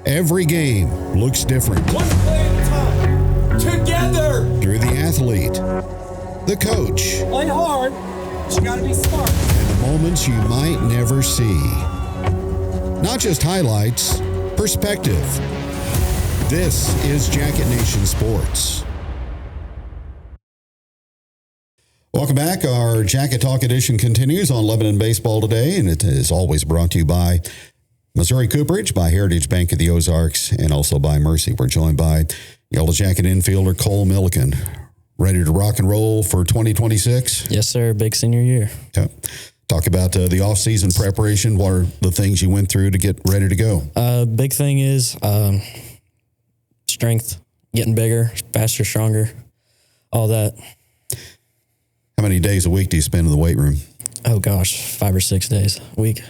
Every game looks different. One play at a time. Together. Through the athlete, the coach, Play hard, but you gotta be smart. and the moments you might never see. Not just highlights, perspective. This is Jacket Nation Sports. Welcome back. Our Jacket Talk edition continues on Lebanon Baseball today, and it is always brought to you by Missouri Cooperage, by Heritage Bank of the Ozarks, and also by Mercy. We're joined by Yellow Jacket infielder Cole Milliken. Ready to rock and roll for 2026? Yes, sir. Big senior year. Okay. Talk about the offseason preparation. What are the things you went through to get ready to go? Big thing is strength, getting bigger, faster, stronger, all that. How many days a week do you spend in the weight room? Oh, gosh, 5 or 6 days a week.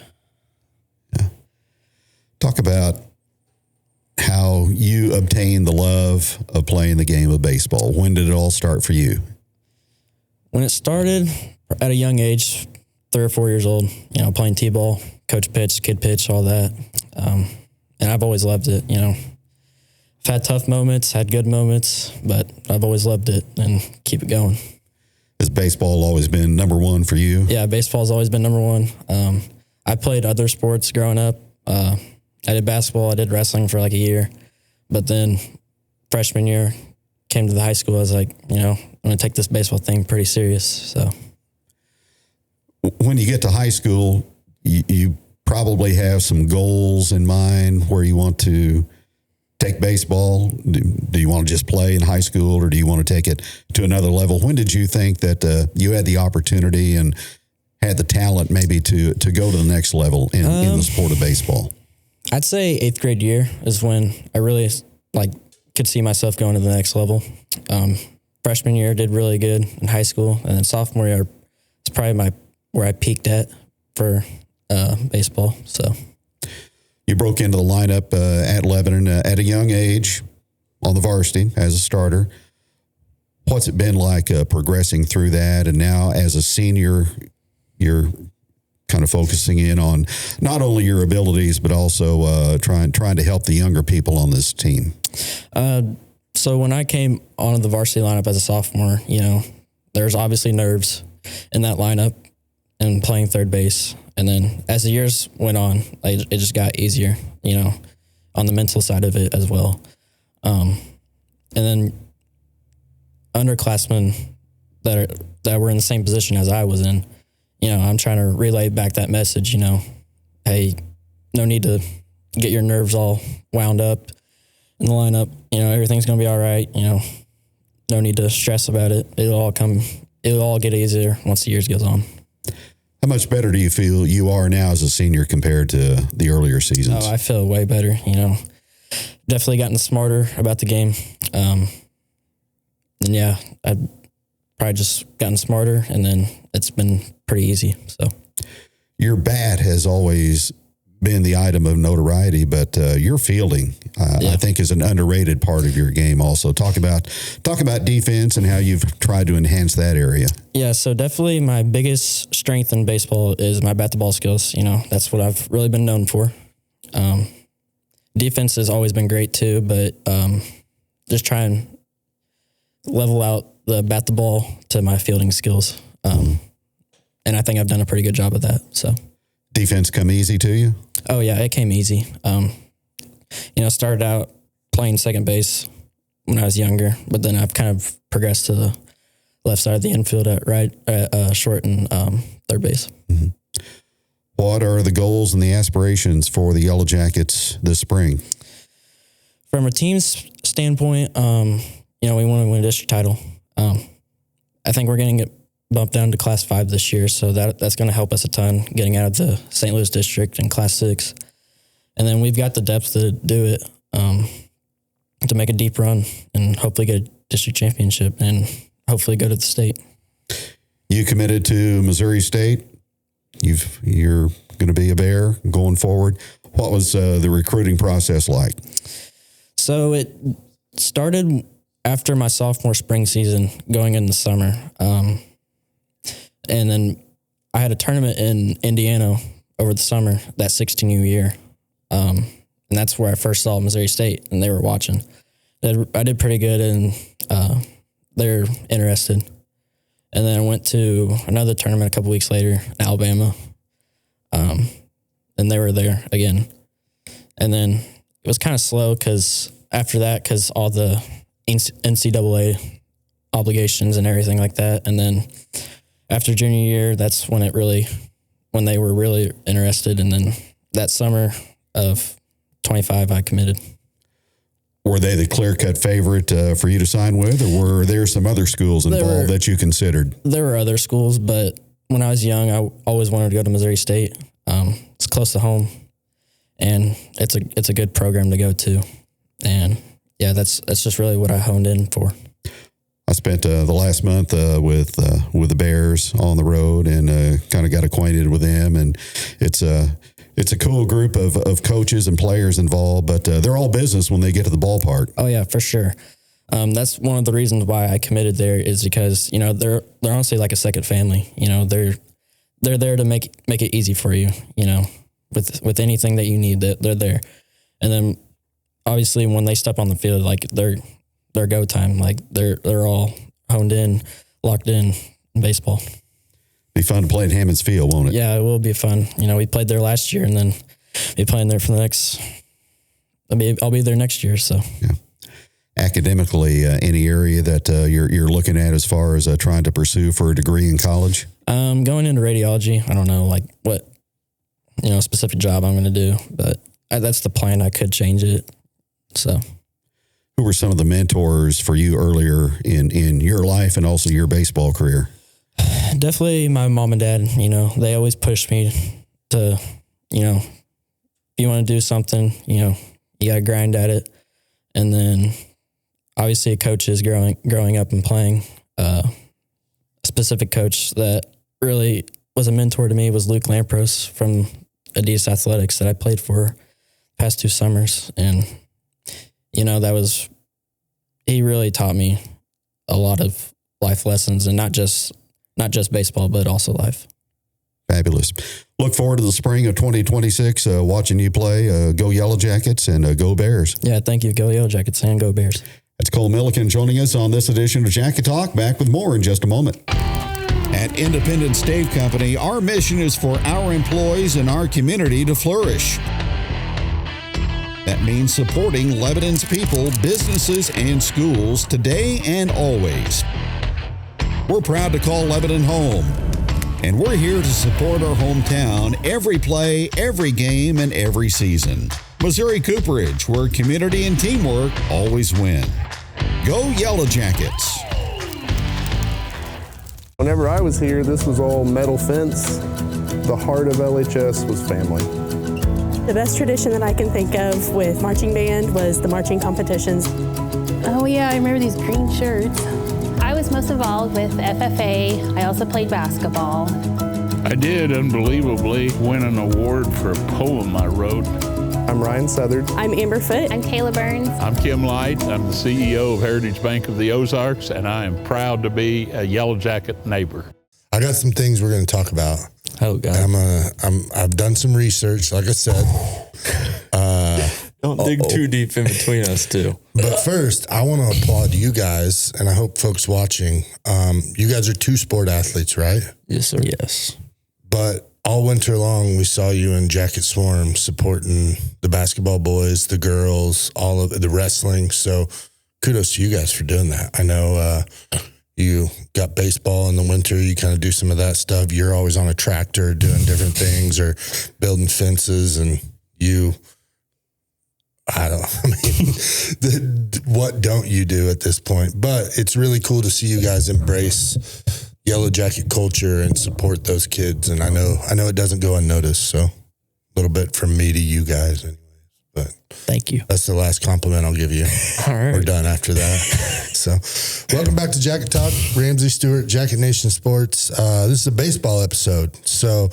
Yeah. Talk about how you obtained the love of playing the game of baseball. When did it all start for you? When it started at a young age, 3 or 4 years old, playing T-ball, coach pitch, kid pitch, all that. And I've always loved it, I've had tough moments, had good moments, but I've always loved it and keep it going. Has baseball always been number one for you? Yeah, baseball's always been number one. I played other sports growing up. I did basketball, I did wrestling for like a year. But then freshman year, came to the high school, I was like, I'm going to take this baseball thing pretty serious. So when you get to high school, you probably have some goals in mind where you want to take baseball. Do you want to just play in high school, or do you want to take it to another level? When did you think that you had the opportunity and had the talent maybe to go to the next level in the sport of baseball? I'd say 8th grade year is when I really could see myself going to the next level. Freshman year did really good in high school, and then sophomore year is probably where I peaked at for baseball. So you broke into the lineup at Lebanon at a young age on the varsity as a starter. What's it been like progressing through that? And now as a senior, you're kind of focusing in on not only your abilities, but also trying to help the younger people on this team. So when I came onto the varsity lineup as a sophomore, there's obviously nerves in that lineup and playing third base. And then as the years went on, it just got easier, on the mental side of it as well. And then underclassmen that were in the same position as I was in, I'm trying to relay back that message, hey, no need to get your nerves all wound up in the lineup. Everything's going to be all right. No need to stress about it. It'll all get easier once the years goes on. How much better do you feel you are now as a senior compared to the earlier seasons? Oh, I feel way better, Definitely gotten smarter about the game. And yeah, I've probably just gotten smarter, and then it's been pretty easy. So your bat has always been the item of notoriety, but your fielding, I think, is an underrated part of your game also. Talk about defense and how you've tried to enhance that area. Yeah, so definitely my biggest strength in baseball is my bat-to-ball skills. That's what I've really been known for. Defense has always been great too, but just try and level out the bat-to-ball to my fielding skills. And I think I've done a pretty good job of that. So defense come easy to you? Oh, yeah, it came easy. Started out playing second base when I was younger, but then I've kind of progressed to the left side of the infield at short and third base. Mm-hmm. What are the goals and the aspirations for the Yellow Jackets this spring? From a team's standpoint, we want to win a district title. I think we're getting it bumped down to Class 5 this year, so that's going to help us a ton, getting out of the St. Louis district in Class 6. And then we've got the depth to do it, to make a deep run and hopefully get a district championship and hopefully go to the state. You committed to Missouri State. You're going to be a Bear going forward. What was the recruiting process like? So it started after my sophomore spring season, going in the summer. And then I had a tournament in Indiana over the summer, that 16U year. and that's where I first saw Missouri State, and they were watching. I did pretty good, and they're interested. And then I went to another tournament a couple weeks later, Alabama, and they were there again. And then it was kind of slow because after that, because all the NCAA obligations and everything like that. And then after junior year, that's when they were really interested. And then that summer of 25, I committed. Were they the clear-cut favorite for you to sign with, or were there some other schools involved that you considered? There were other schools, but when I was young, I always wanted to go to Missouri State. It's close to home, and it's a good program to go to. And yeah, that's just really what I honed in for. I spent the last month with the Bears on the road and kind of got acquainted with them, and it's a cool group of coaches and players involved, but they're all business when they get to the ballpark. Oh yeah, for sure. That's one of the reasons why I committed there is because, you know, they're honestly like a second family. You know, they're there to make it easy for you, you know, with anything that you need, they're there. And then obviously when they step on the field, like their go time, like they're all honed in, locked in baseball. Be fun to play at Hammond's Field, won't it? Yeah, it will be fun. You know, we played there last year, and then be playing there for the next. I'll be there next year. So yeah. Academically, any area that you're looking at as far as trying to pursue for a degree in college? Going into radiology. I don't know like what specific job I'm going to do, but that's the plan. I could change it. So, who were some of the mentors for you earlier in your life and also your baseball career? Definitely my mom and dad. You know, they always pushed me to, if you want to do something, you got to grind at it. And then obviously coaches growing up and playing. A specific coach that really was a mentor to me was Luke Lampros from Adidas Athletics that I played for past 2 summers. And, he really taught me a lot of life lessons, and not just baseball, but also life. Fabulous. Look forward to the spring of 2026, watching you play. Go Yellow Jackets and go Bears. Yeah, thank you. Go Yellow Jackets and go Bears. That's Cole Milliken joining us on this edition of Jacket Talk. Back with more in just a moment. At Independent Stave Company, our mission is for our employees and our community to flourish. That means supporting Lebanon's people, businesses, and schools today and always. We're proud to call Lebanon home, and we're here to support our hometown every play, every game, and every season. Missouri Cooperage, where community and teamwork always win. Go Yellow Jackets. Whenever I was here, this was all metal fence. The heart of LHS was family. The best tradition that I can think of with marching band was the marching competitions. Oh yeah, I remember these green shirts. I was most involved with FFA. I also played basketball. I did unbelievably win an award for a poem I wrote. I'm Ryan Southard. I'm Amber Foote. I'm Kayla Burns. I'm Kim Light. I'm the CEO of Heritage Bank of the Ozarks, and I am proud to be a Yellow Jacket neighbor. I got some things we're going to talk about. Oh God! I've done some research, like I said. Don't dig too deep in between us two. But first, I want to applaud you guys, and I hope folks watching. You guys are 2 sport athletes, right? Yes, sir. Yes. But all winter long, we saw you in Jacket Swarm supporting the basketball boys, the girls, all of the wrestling. So kudos to you guys for doing that. I know you got baseball in the winter. You kind of do some of that stuff. You're always on a tractor doing different things or building fences, and what don't you do at this point? But it's really cool to see you guys embrace Yellow Jacket culture and support those kids. And I know it doesn't go unnoticed. So a little bit from me to you guys anyways, but thank you. That's the last compliment I'll give you. All right. We're done after that. So welcome back to Jacket Talk. Ramsey Stewart, Jacket Nation Sports. This is a baseball episode. So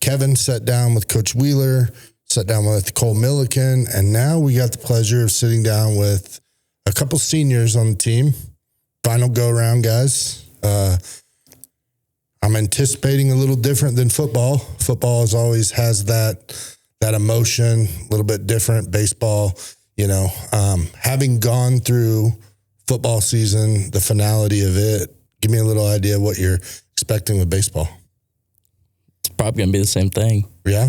Kevin sat down with Coach Wheeler, sat down with Cole Milliken, and now we got the pleasure of sitting down with a couple seniors on the team. Final go-around, guys. I'm anticipating a little different than football. Football always has that that emotion, a little bit different. Baseball, having gone through football season, the finality of it, give me a little idea of what you're expecting with baseball. It's probably going to be the same thing. Yeah?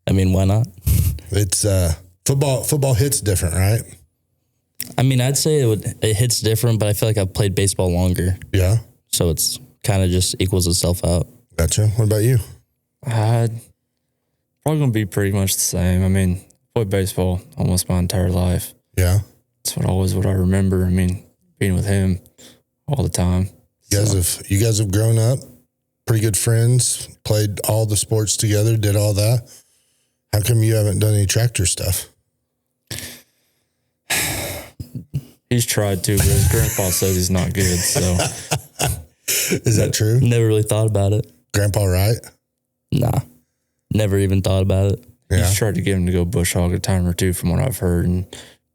I mean, why not? It's football hits different, right? I mean, I'd say it hits different, but I feel like I've played baseball longer. Yeah. So it's kind of just equals itself out. Gotcha. What about you? Probably going to be pretty much the same. I mean, played baseball almost my entire life. Yeah. That's what I remember. I mean, being with him all the time. You guys have grown up, pretty good friends, played all the sports together, did all that. How come you haven't done any tractor stuff? He's tried to, but his grandpa says he's not good. So, is that true? Never really thought about it. Grandpa, right? Nah, never even thought about it. Yeah. He's tried to get him to go bush hog a time or two, from what I've heard, and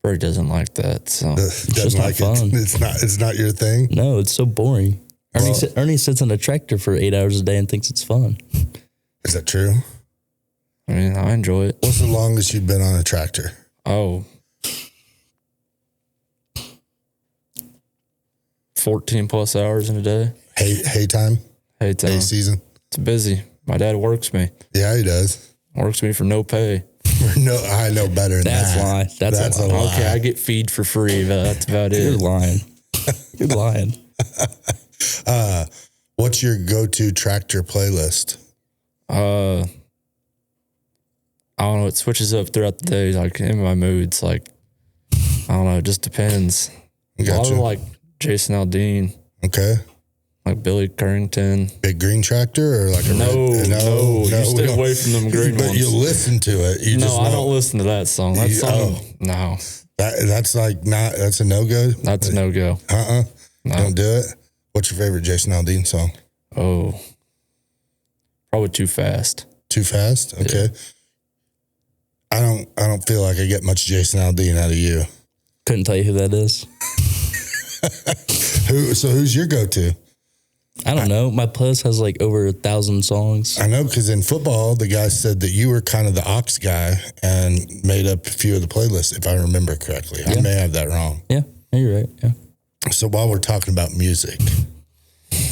Brady doesn't like that. So it's just not fun. It's not your thing. No, it's so boring. Ernie sits on a tractor for 8 hours a day and thinks it's fun. Is that true? I mean, I enjoy it. What's the longest you've been on a tractor? Oh, 14 plus hours in a day. Hay time? Hay time. Hay season? It's busy. My dad works me. Yeah, he does. Works me for no pay. No, I know better than That's that. lie. That's a lie. Okay, I get feed for free, but that's about it. You're lying. You're lying. What's your go-to tractor playlist? I don't know. It switches up throughout the day. Like in my moods, like I don't know. It just depends. Gotcha. A lot of like Jason Aldean. Okay. Like Billy Currington. Big green tractor or like a no, you stay away from them green but ones. you listen to it. You just I don't listen to that song. That song, no. That's a no-go? That's a no-go. No. Don't do it? What's your favorite Jason Aldean song? Oh, probably Too Fast. Too Fast? Okay. Yeah. I don't feel like I get much Jason Aldean out of you. Couldn't tell you who that is. Who's your go-to? I don't know. My playlist has like over 1,000 songs. I know, because in football, the guy said that you were kind of the aux guy and made up a few of the playlists, if I remember correctly. Yeah. I may have that wrong. Yeah, you're right. Yeah. So while we're talking about music,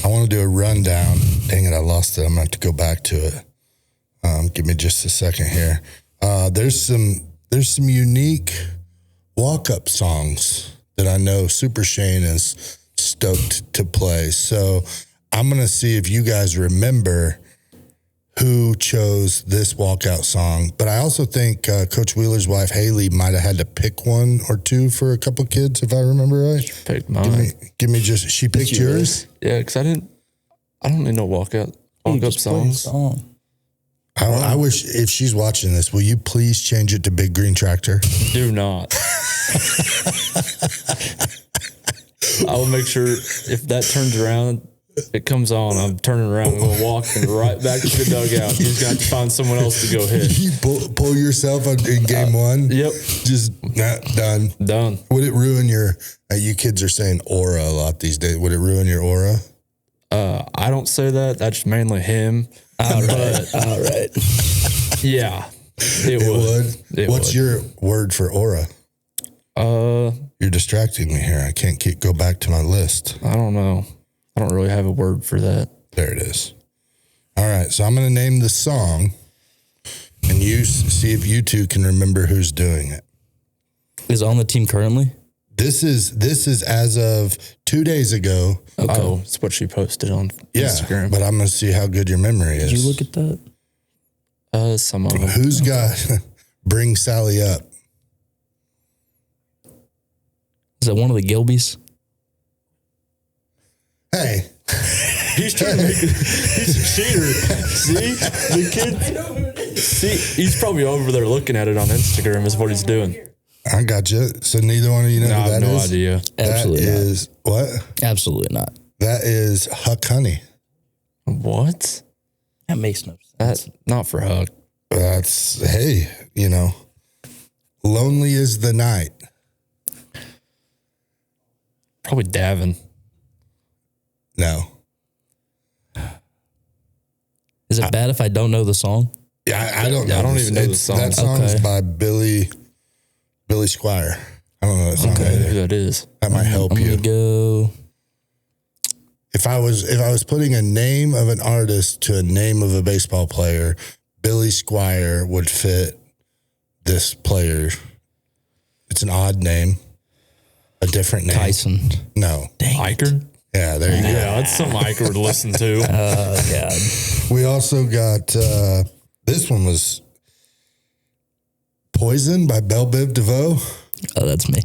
I want to do a rundown. Dang it, I lost it. I'm going to have to go back to it. Give me just a second here. There's some unique walk-up songs that I know Super Shane is stoked to play. So I'm going to see if you guys remember who chose this walkout song. But I also think Coach Wheeler's wife, Haley, might have had to pick one or two for a couple kids, if I remember right. She picked mine. Give me just, she picked yours? Yeah, because I don't really know walk-up songs. I wish, if she's watching this, will you please change it to Big Green Tractor? Do not. I will make sure if that turns around, it comes on, I'm turning around, I'm going to walk right back to the dugout. You just got to find someone else to go hit. You pull yourself in game one? Yep. Just done. Done. Would it ruin your, you kids are saying aura a lot these days. Would it ruin your aura? I don't say that. That's mainly him. All right. Yeah. It would. What's your word for aura? You're distracting me here. I can't go back to my list. I don't know. I don't really have a word for that. There it is. All right. So I'm going to name the song and you see if you two can remember who's doing it. Is it on the team currently? This is as of 2 days ago. Okay. Oh, it's what she posted on Instagram. But I'm going to see how good your memory is. Did you look at that? Some of them. Who's got Bring Sally Up? Is that one of the Gilbys? Hey. He's trying to make it. He's a cheater. See? The kid. See, he's probably over there looking at it on Instagram is what he's doing. I got you. So neither one of you know who that is? I have no idea. Absolutely that not. is what? Absolutely not. That is Huck Honey. What? That makes no sense. That's not for Huck. That's, hey, Lonely is the Night. Probably Davin. No. Is it bad if I don't know the song? Yeah, I don't know. I don't even know the It's- song. That song is Okay. by Billy Squire. I don't know that song. Okay, who that is? That might help I'm you. gonna go. If I was putting a name of an artist to a name of a baseball player, Billy Squire would fit this player. It's an odd name, a different name. Tyson. No. Iker? Yeah, there you go. Yeah, that's something Iker would listen to. God. We also got this one was Poison by Belle Biv DeVoe. Oh, that's me.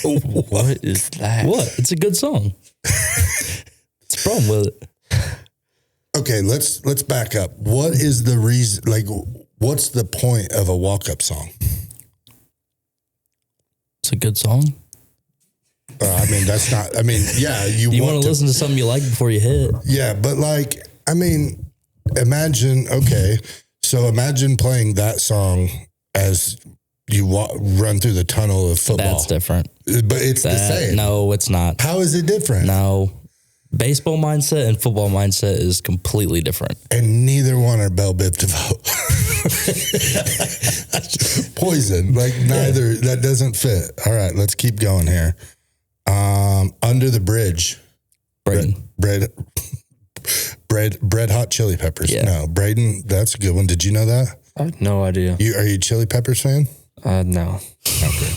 What is that? What? It's a good song. What's the problem with it? Okay, let's back up. What is the reason? Like, what's the point of a walk-up song? It's a good song. I mean, that's not. I mean, yeah, You want to listen to something you like before you hit. Yeah, but like, I mean, imagine. Okay, so imagine playing that song as you run through the tunnel of football. That's different. But it's the same. No, it's not. How is it different? No. Baseball mindset and football mindset is completely different. And neither one are Belle Biv DeVoe. Poison, like neither. That doesn't fit. All right, let's keep going here. Under the Bridge. Braden. Bread Hot Chili Peppers. Yeah. No, Braden, that's a good one. Did you know that? I have no idea. Are you a Chili Peppers fan? No. Okay.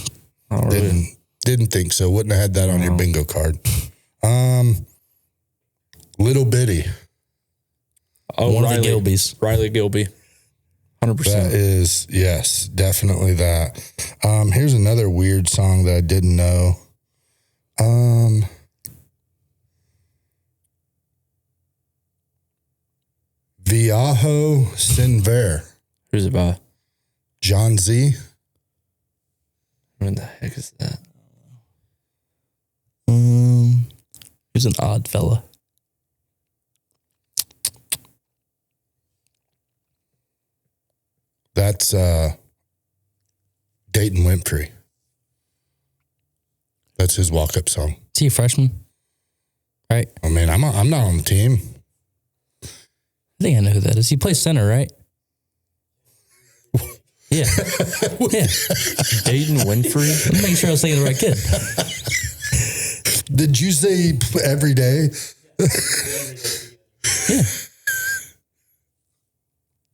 Not really. Didn't think so. Wouldn't have had that on your bingo card. Little Bitty. Oh, One Riley, of the Gilbys. Riley Gilby. 100%. That is, yes, definitely that. Here's another weird song that I didn't know. Viajo Sin Ver. Who's it by? John Z. What the heck is that? Who's an odd fella? That's Dayton Winfrey. That's his walk-up song. Is he a freshman? Right? I mean, I'm not on the team. I think I know who that is. He plays center, right? Yeah. Yeah. Dayton Winfrey? I'm making sure I was thinking of the right kid. Did you say every day? Yeah.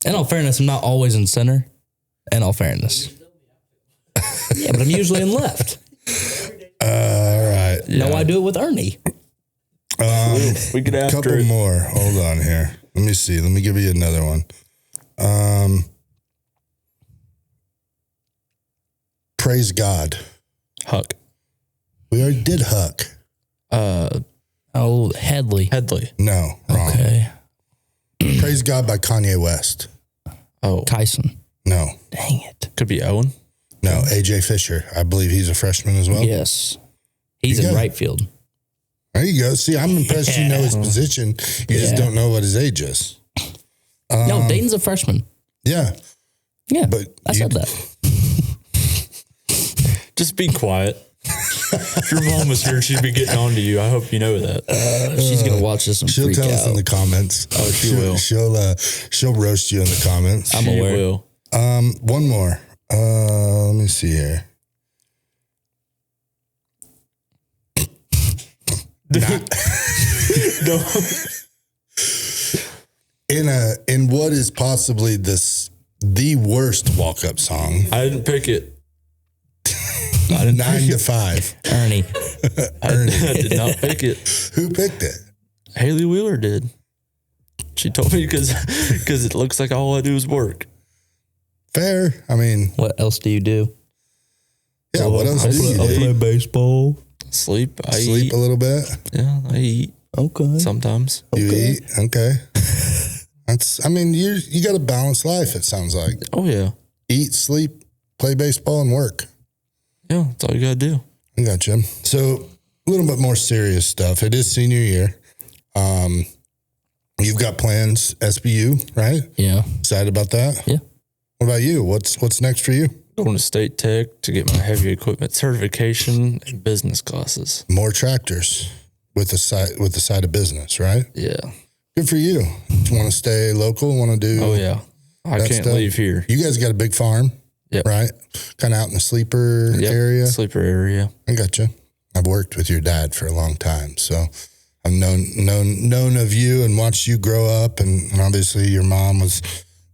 In all fairness, I'm not always in center. In all fairness. Yeah, but I'm usually in left. All right. No, I do it with Ernie. We get after Couple it. more. Hold on here. Let me see. Let me give you another one. Praise God. Huck. We already did Huck. Oh, Headley. No, wrong. Okay. Praise God by Kanye West. Oh, Tyson. No, Dang it. could be Owen. no. AJ Fisher. I believe he's a freshman as well. Yes. He's You in go. right field. There you go. See, I'm impressed you know his position. You just don't know what his age is. No, Dayton's a freshman. Yeah. Yeah, But I said that. Just be quiet. If your mom was here, she'd be getting on to you. I hope you know that. She's going to watch this and She'll freak tell us in out. the comments. Oh, she will. She'll roast you in the comments. I'm She aware. will. One more. Let me see here. No. In what is possibly the worst walk-up song, I didn't pick it. 9 to 5. Ernie. I did not pick it. Who picked it? Haley Wheeler did. She told me because it looks like all I do is work. Fair. I mean, What else do you do? yeah. What else do you do? baseball. Sleep. I Sleep eat. a little bit. Yeah, I eat Okay. sometimes. You eat. Okay. That's. I mean, you got a balanced life. It sounds like Oh yeah, eat, sleep, play baseball, and work. yeah. That's all you gotta do. I got you. So a little bit more serious stuff. It is senior year. You've got plans, SBU, right? Yeah. Excited about that? Yeah. What about you? What's next for you? Going to State Tech to get my heavy equipment certification and business classes. More tractors with the side of business, right? Yeah. Good for you. Do you want to stay local? Want to do? Oh yeah. I can't leave here. You guys got a big farm, right? Kind of out in the sleeper area. Sleeper area. I gotcha. I've worked with your dad for a long time, so I've known of you and watched you grow up, and obviously your mom was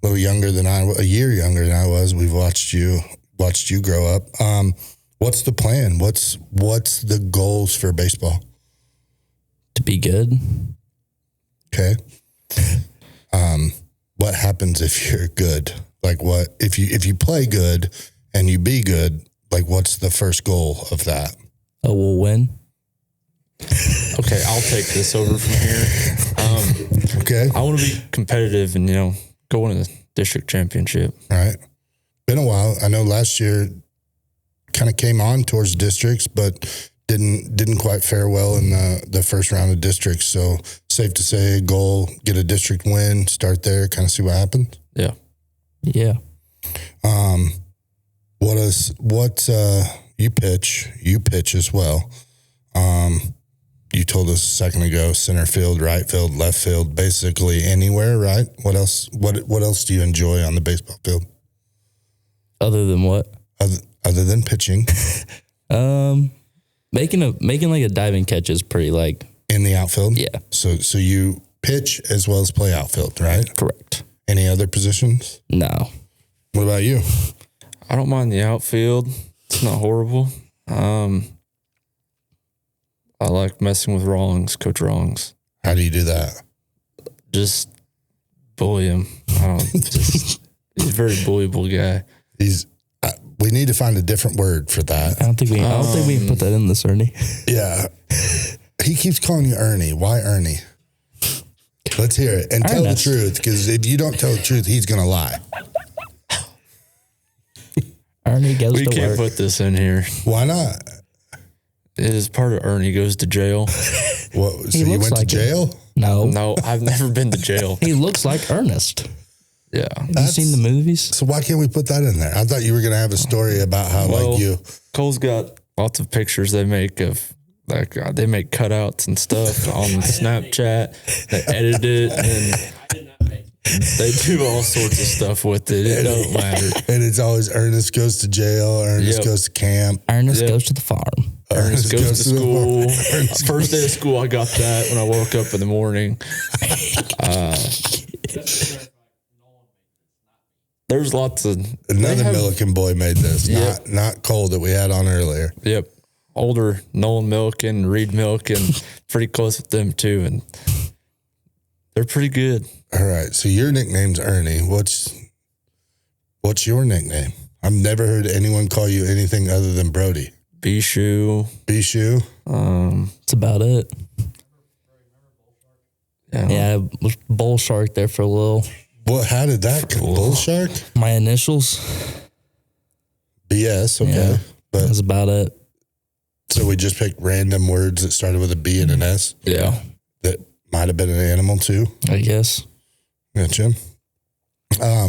a little younger than a year younger than I was. We've watched you grow up. What's the plan? What's the goals for baseball? To be good. Okay. What happens if you're good? Like what if you play good and you be good? Like what's the first goal of that? Oh, we'll win. Okay, I'll take this over from here. Okay. I want to be competitive and, go win a district championship. All right. Been a while. I know last year kind of came on towards districts, but didn't quite fare well in the first round of districts. So safe to say, goal, get a district win, start there, kind of see what happens. Yeah. Yeah. You pitch as well. You told us a second ago, center field, right field, left field, basically anywhere, right? What else do you enjoy on the baseball field? Other than what? Other than pitching. Making like a diving catch is pretty like in the outfield. Yeah. So you pitch as well as play outfield, right? Correct. Any other positions? No. What about you? I don't mind the outfield. It's not horrible. I like messing with Coach Rawlings. How do you do that? Just bully him. He's a very bullyable guy. We need to find a different word for that. I don't think we can put that in this, Ernie. Yeah. He keeps calling you Ernie. Why Ernie? Let's hear it. And tell the truth, because if you don't tell the truth, he's going to lie. Ernie goes to work. We can't put this in here. Why not? It is part of Ernie goes to jail. What? So you went to jail? No, I've never been to jail. He looks like Ernest. Yeah. Have you seen the movies? So why can't we put that in there? I thought you were going to have a story about how Cole's got lots of pictures they make of they make cutouts and stuff on Snapchat. They edit it and they do all sorts of stuff with it. It don't matter. And it's always Ernest goes to jail. Ernest goes to camp. Ernest goes to the farm. Ernest goes to school. First day of school, I got that when I woke up in the morning. There's lots of... Another Milliken boy made this, not Cole that we had on earlier. Yep. Older Nolan Milliken, Reed Milliken, pretty close with them too. And they're pretty good. All right. So your nickname's Ernie. What's your nickname? I've never heard anyone call you anything other than Brody. Bishu. That's about it. Yeah, I was Bull Shark there for a little. Well, how did that come? Bull Shark? My initials. BS, okay. Yeah, but that's about it. So we just picked random words that started with a B and an S? Yeah. That might have been an animal too? I guess. Gotcha. How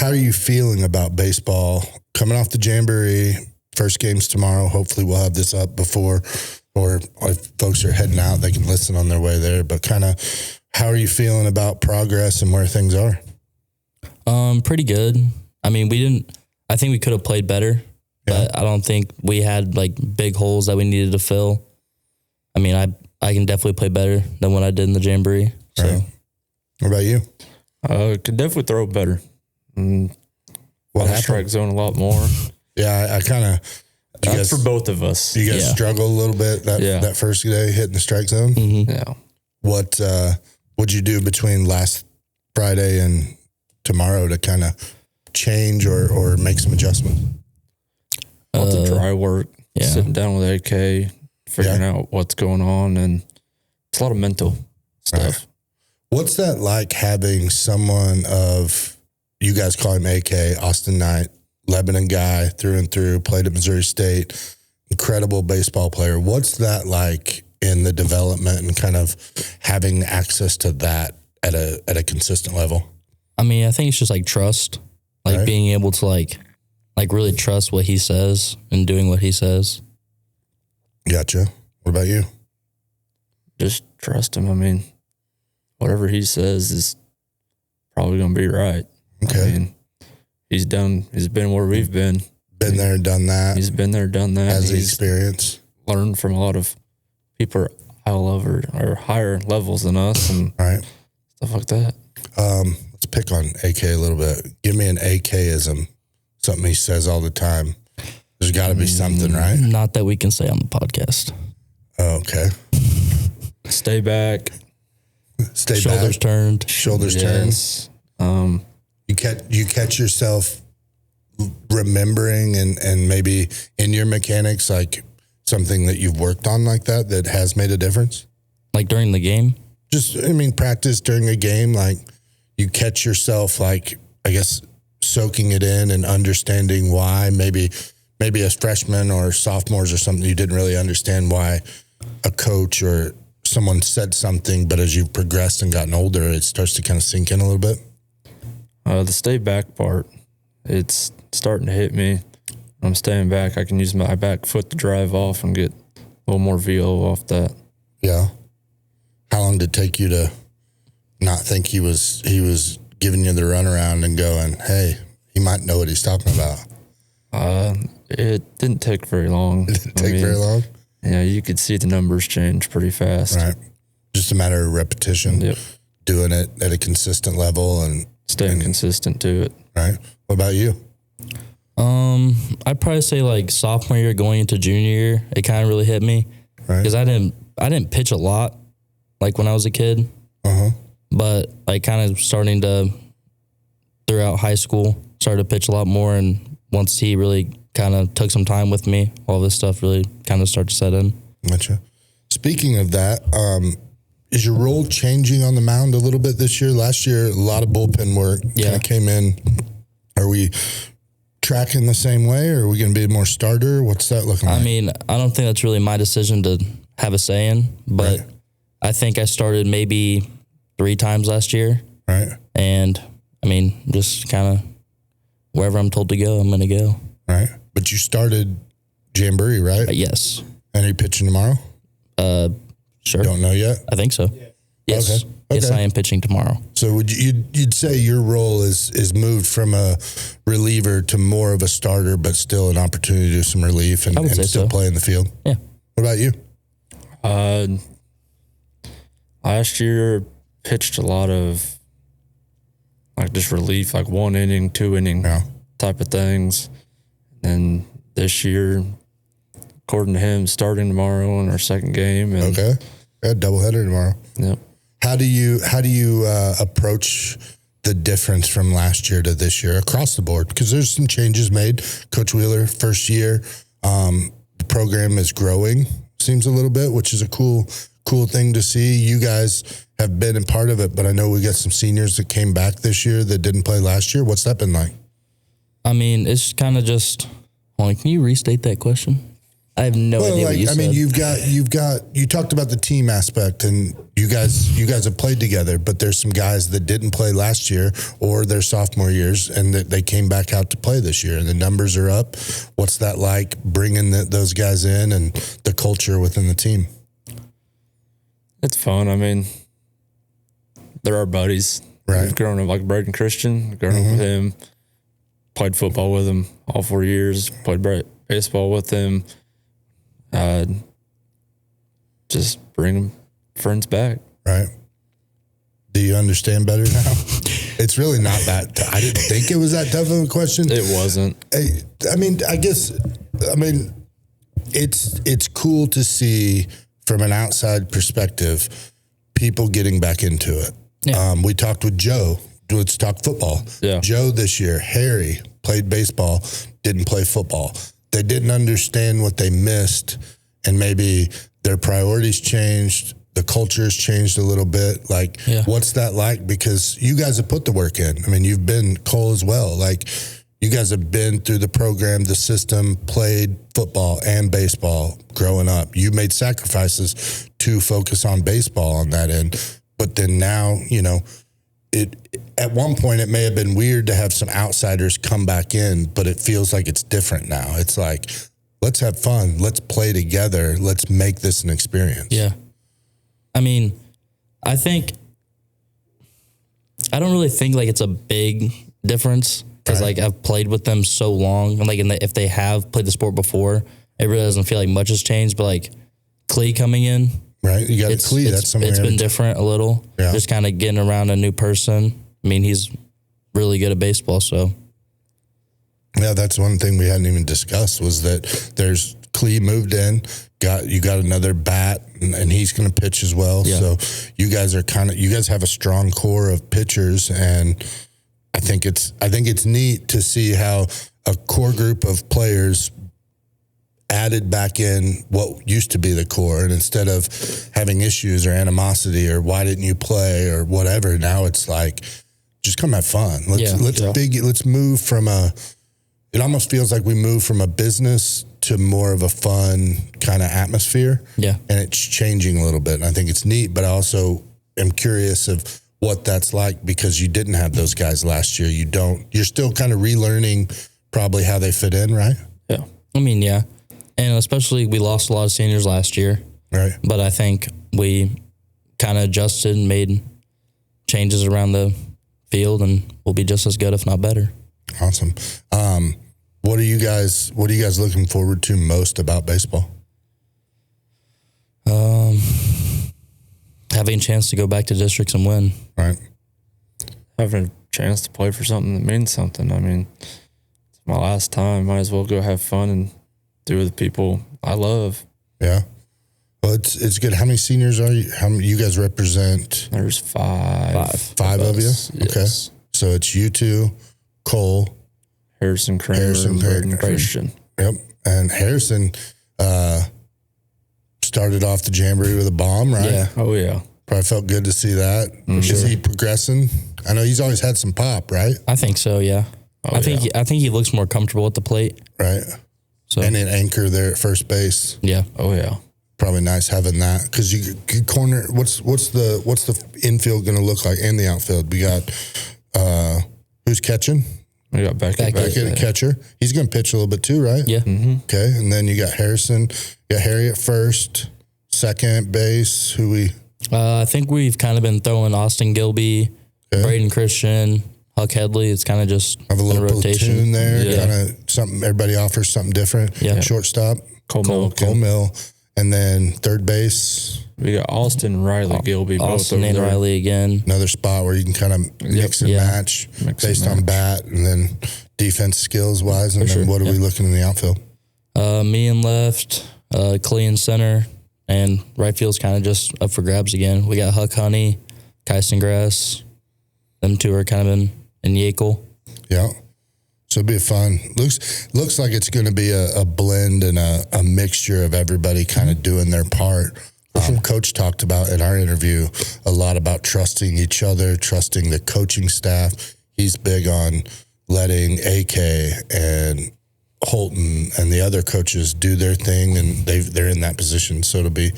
are you feeling about baseball? Coming off the Jamboree, first game's tomorrow. Hopefully we'll have this up before, or if folks are heading out, they can listen on their way there. But kind of, how are you feeling about progress and where things are? Pretty good. I mean, I think we could have played better, but I don't think we had like big holes that we needed to fill. I mean, I can definitely play better than what I did in the Jamboree. So, right. What about you? Could definitely throw better. What happened? Strike zone a lot more. Yeah, I kind of. That's for both of us. You guys struggle a little bit that first day hitting the strike zone. Mm-hmm. Yeah. What'd you do between last Friday and tomorrow to kind of change or make some adjustments? Lots of dry work. Yeah. Sitting down with AK, figuring out what's going on, and it's a lot of mental stuff. Right. What's that like having someone of, you guys call him AK, Austin Knight, Lebanon guy through and through, played at Missouri State, incredible baseball player. What's that like in the development and kind of having access to that at a consistent level? I mean, I think it's just like trust, like being able to like really trust what he says and doing what he says. Gotcha. What about you? Just trust him. I mean, whatever he says is probably going to be right. Okay. I mean, he's been where we've been. Been there, done that. He's been there, done that. Has the He's experience. learned from a lot of people or higher levels than us and Right. stuff like that. Let's pick on AK a little bit. Give me an AKism, something he says all the time. There's got to be something, right? Not that we can say on the podcast. Oh, okay. Stay back. Stay Shoulders back. turned. Shoulders turned. Yes. You catch yourself remembering and maybe in your mechanics, like something that you've worked on like that has made a difference? Like during the game? Just, practice during a game, like you catch yourself, like, I guess, soaking it in and understanding why maybe as freshmen or sophomores or something, you didn't really understand why a coach or someone said something, but as you've progressed and gotten older, it starts to kind of sink in a little bit. The stay back part, it's starting to hit me. I'm staying back. I can use my back foot to drive off and get a little more VO off that. Yeah. How long did it take you to not think he was giving you the runaround and going, hey, he might know what he's talking about? It didn't take very long. It didn't take very long? Yeah, you could see the numbers change pretty fast. Right. Just a matter of repetition. Yep. Doing it at a consistent level and staying consistent to it. Right. What about you? I'd probably say like sophomore year going into junior year, it kind of really hit me. Right. Because I didn't pitch a lot like when I was a kid. But like kind of starting to throughout high school, started to pitch a lot more, and once he really kind of took some time with me, all this stuff really kind of started to set in. Gotcha. Speaking of that, is your role changing on the mound a little bit this year? Last year, a lot of bullpen work kind of came in. Are we tracking the same way, or are we going to be more starter? What's that looking like? I don't think that's really my decision to have a say in, but Right. I think I started maybe 3 times last year. Right. And just kind of wherever I'm told to go, I'm going to go. Right. But you started Jamboree, right? Yes. And are you pitching tomorrow? Sure. Don't know yet? I think so. Yes. Okay. Yes, Okay. I am pitching tomorrow. So you'd say your role is moved from a reliever to more of a starter, but still an opportunity to do some relief and say still so. play in the field? Yeah. What about you? Last year pitched a lot of like just relief, like 1 inning, 2 inning type of things. And this year, according to him, starting tomorrow in our second game. And Okay. Doubleheader tomorrow. Yep. How do you approach the difference from last year to this year across the board? Because there's some changes made. Coach Wheeler, first year, the program is growing, seems a little bit, which is a cool thing to see. You guys have been a part of it, but I know we got some seniors that came back this year that didn't play last year. What's that been like? It's kind of just. Can you restate that question? I have no idea what you said. You talked about the team aspect, and you guys have played together, but there's some guys that didn't play last year or their sophomore years, and that they came back out to play this year, and the numbers are up. What's that like, bringing those guys in and the culture within the team? It's fun. They're our buddies. Right. We've grown up like Braden Christian, grown up with him, played football with him all 4 years, played baseball with him. Just bring friends back. Right. Do you understand better now? It's really not that. I didn't think it was that tough of a question. It wasn't. It's cool to see from an outside perspective, people getting back into it. Yeah. We talked with Joe. Let's talk football. Yeah. Joe this year, Harry played baseball, didn't play football. They didn't understand what they missed, and maybe their priorities changed. The culture's changed a little bit. Like, What's that like? Because you guys have put the work in. You've been Cole as well. Like, you guys have been through the program, the system, played football and baseball growing up. You made sacrifices to focus on baseball on that end. But then now, at one point it may have been weird to have some outsiders come back in, but it feels like it's different now. It's like, let's have fun. Let's play together. Let's make this an experience. Yeah. I think I don't really think like it's a big difference because like I've played with them so long, and like if they have played the sport before, it really doesn't feel like much has changed. But like Clee coming in, right? You got a Clee. That's somewhere. It's been different a little. Yeah. Just kind of getting around a new person. I mean, he's really good at baseball, so. Yeah, that's one thing we hadn't even discussed was that there's Clee moved in, you got another bat, and he's going to pitch as well. Yeah. So you guys have a strong core of pitchers, and I think it's neat to see how a core group of players added back in what used to be the core, and instead of having issues or animosity or why didn't you play or whatever, now it's like just come have fun. Let's move from it almost feels like we move from a business to more of a fun kind of atmosphere. Yeah. And it's changing a little bit. And I think it's neat, but I also am curious of what that's like because you didn't have those guys last year. You're still kind of relearning probably how they fit in, right? Yeah. I mean, yeah. And especially we lost a lot of seniors last year. Right. But I think we kind of adjusted and made changes around the field and we'll be just as good, if not better. Awesome. What are you guys looking forward to most about baseball? Having a chance to go back to districts and win. Right. Having a chance to play for something that means something. I mean, it's my last time. Might as well go have fun and do with the people I love. Yeah. Well, it's good. How many seniors are you? How many you guys represent? There's five. Five of you? Yes. Okay. So it's you two, Cole, Harrison Kramer, and Braden Christian. Yep. And Harrison started off the Jamboree with a bomb, right? Yeah. Oh, yeah. Probably felt good to see that. Mm-hmm. Is he progressing? I know he's always had some pop, right? I think so, yeah. Oh, I think he looks more comfortable at the plate. Right. So And an anchor there at first base. yeah. Oh, yeah. Probably nice having that because you corner. What's the infield going to look like and the outfield? We got who's catching? We got Beckett. Beckett, a catcher. He's going to pitch a little bit too, right? Yeah. Mm-hmm. Okay, and then you got Harrison. You got Harry at first, second base. Who we? I think we've kind of been throwing Austin Gilby, Braden Christian, Huck Headley. It's kind of just Have a little rotation platoon there. Yeah. Kind of something. Everybody offers something different. Yeah. Shortstop, Cole Mill, and then third base. We got Austin, Riley, Gilby, both Austin over and there. Riley again. Another spot where you can kind of mix and match based on bat, and then defense skills wise. And then what are we looking in the outfield? Me in left, Clee in center, and right field's kind of just up for grabs again. We got Huck Honey, Kyson Grass. Them two are kind of in Yakel. Yeah. So it'll be fun. Looks like it's going to be a blend and a mixture of everybody kind of doing their part. Coach talked about in our interview a lot about trusting each other, trusting the coaching staff. He's big on letting AK and Holton and the other coaches do their thing, and they're in that position. So it'll be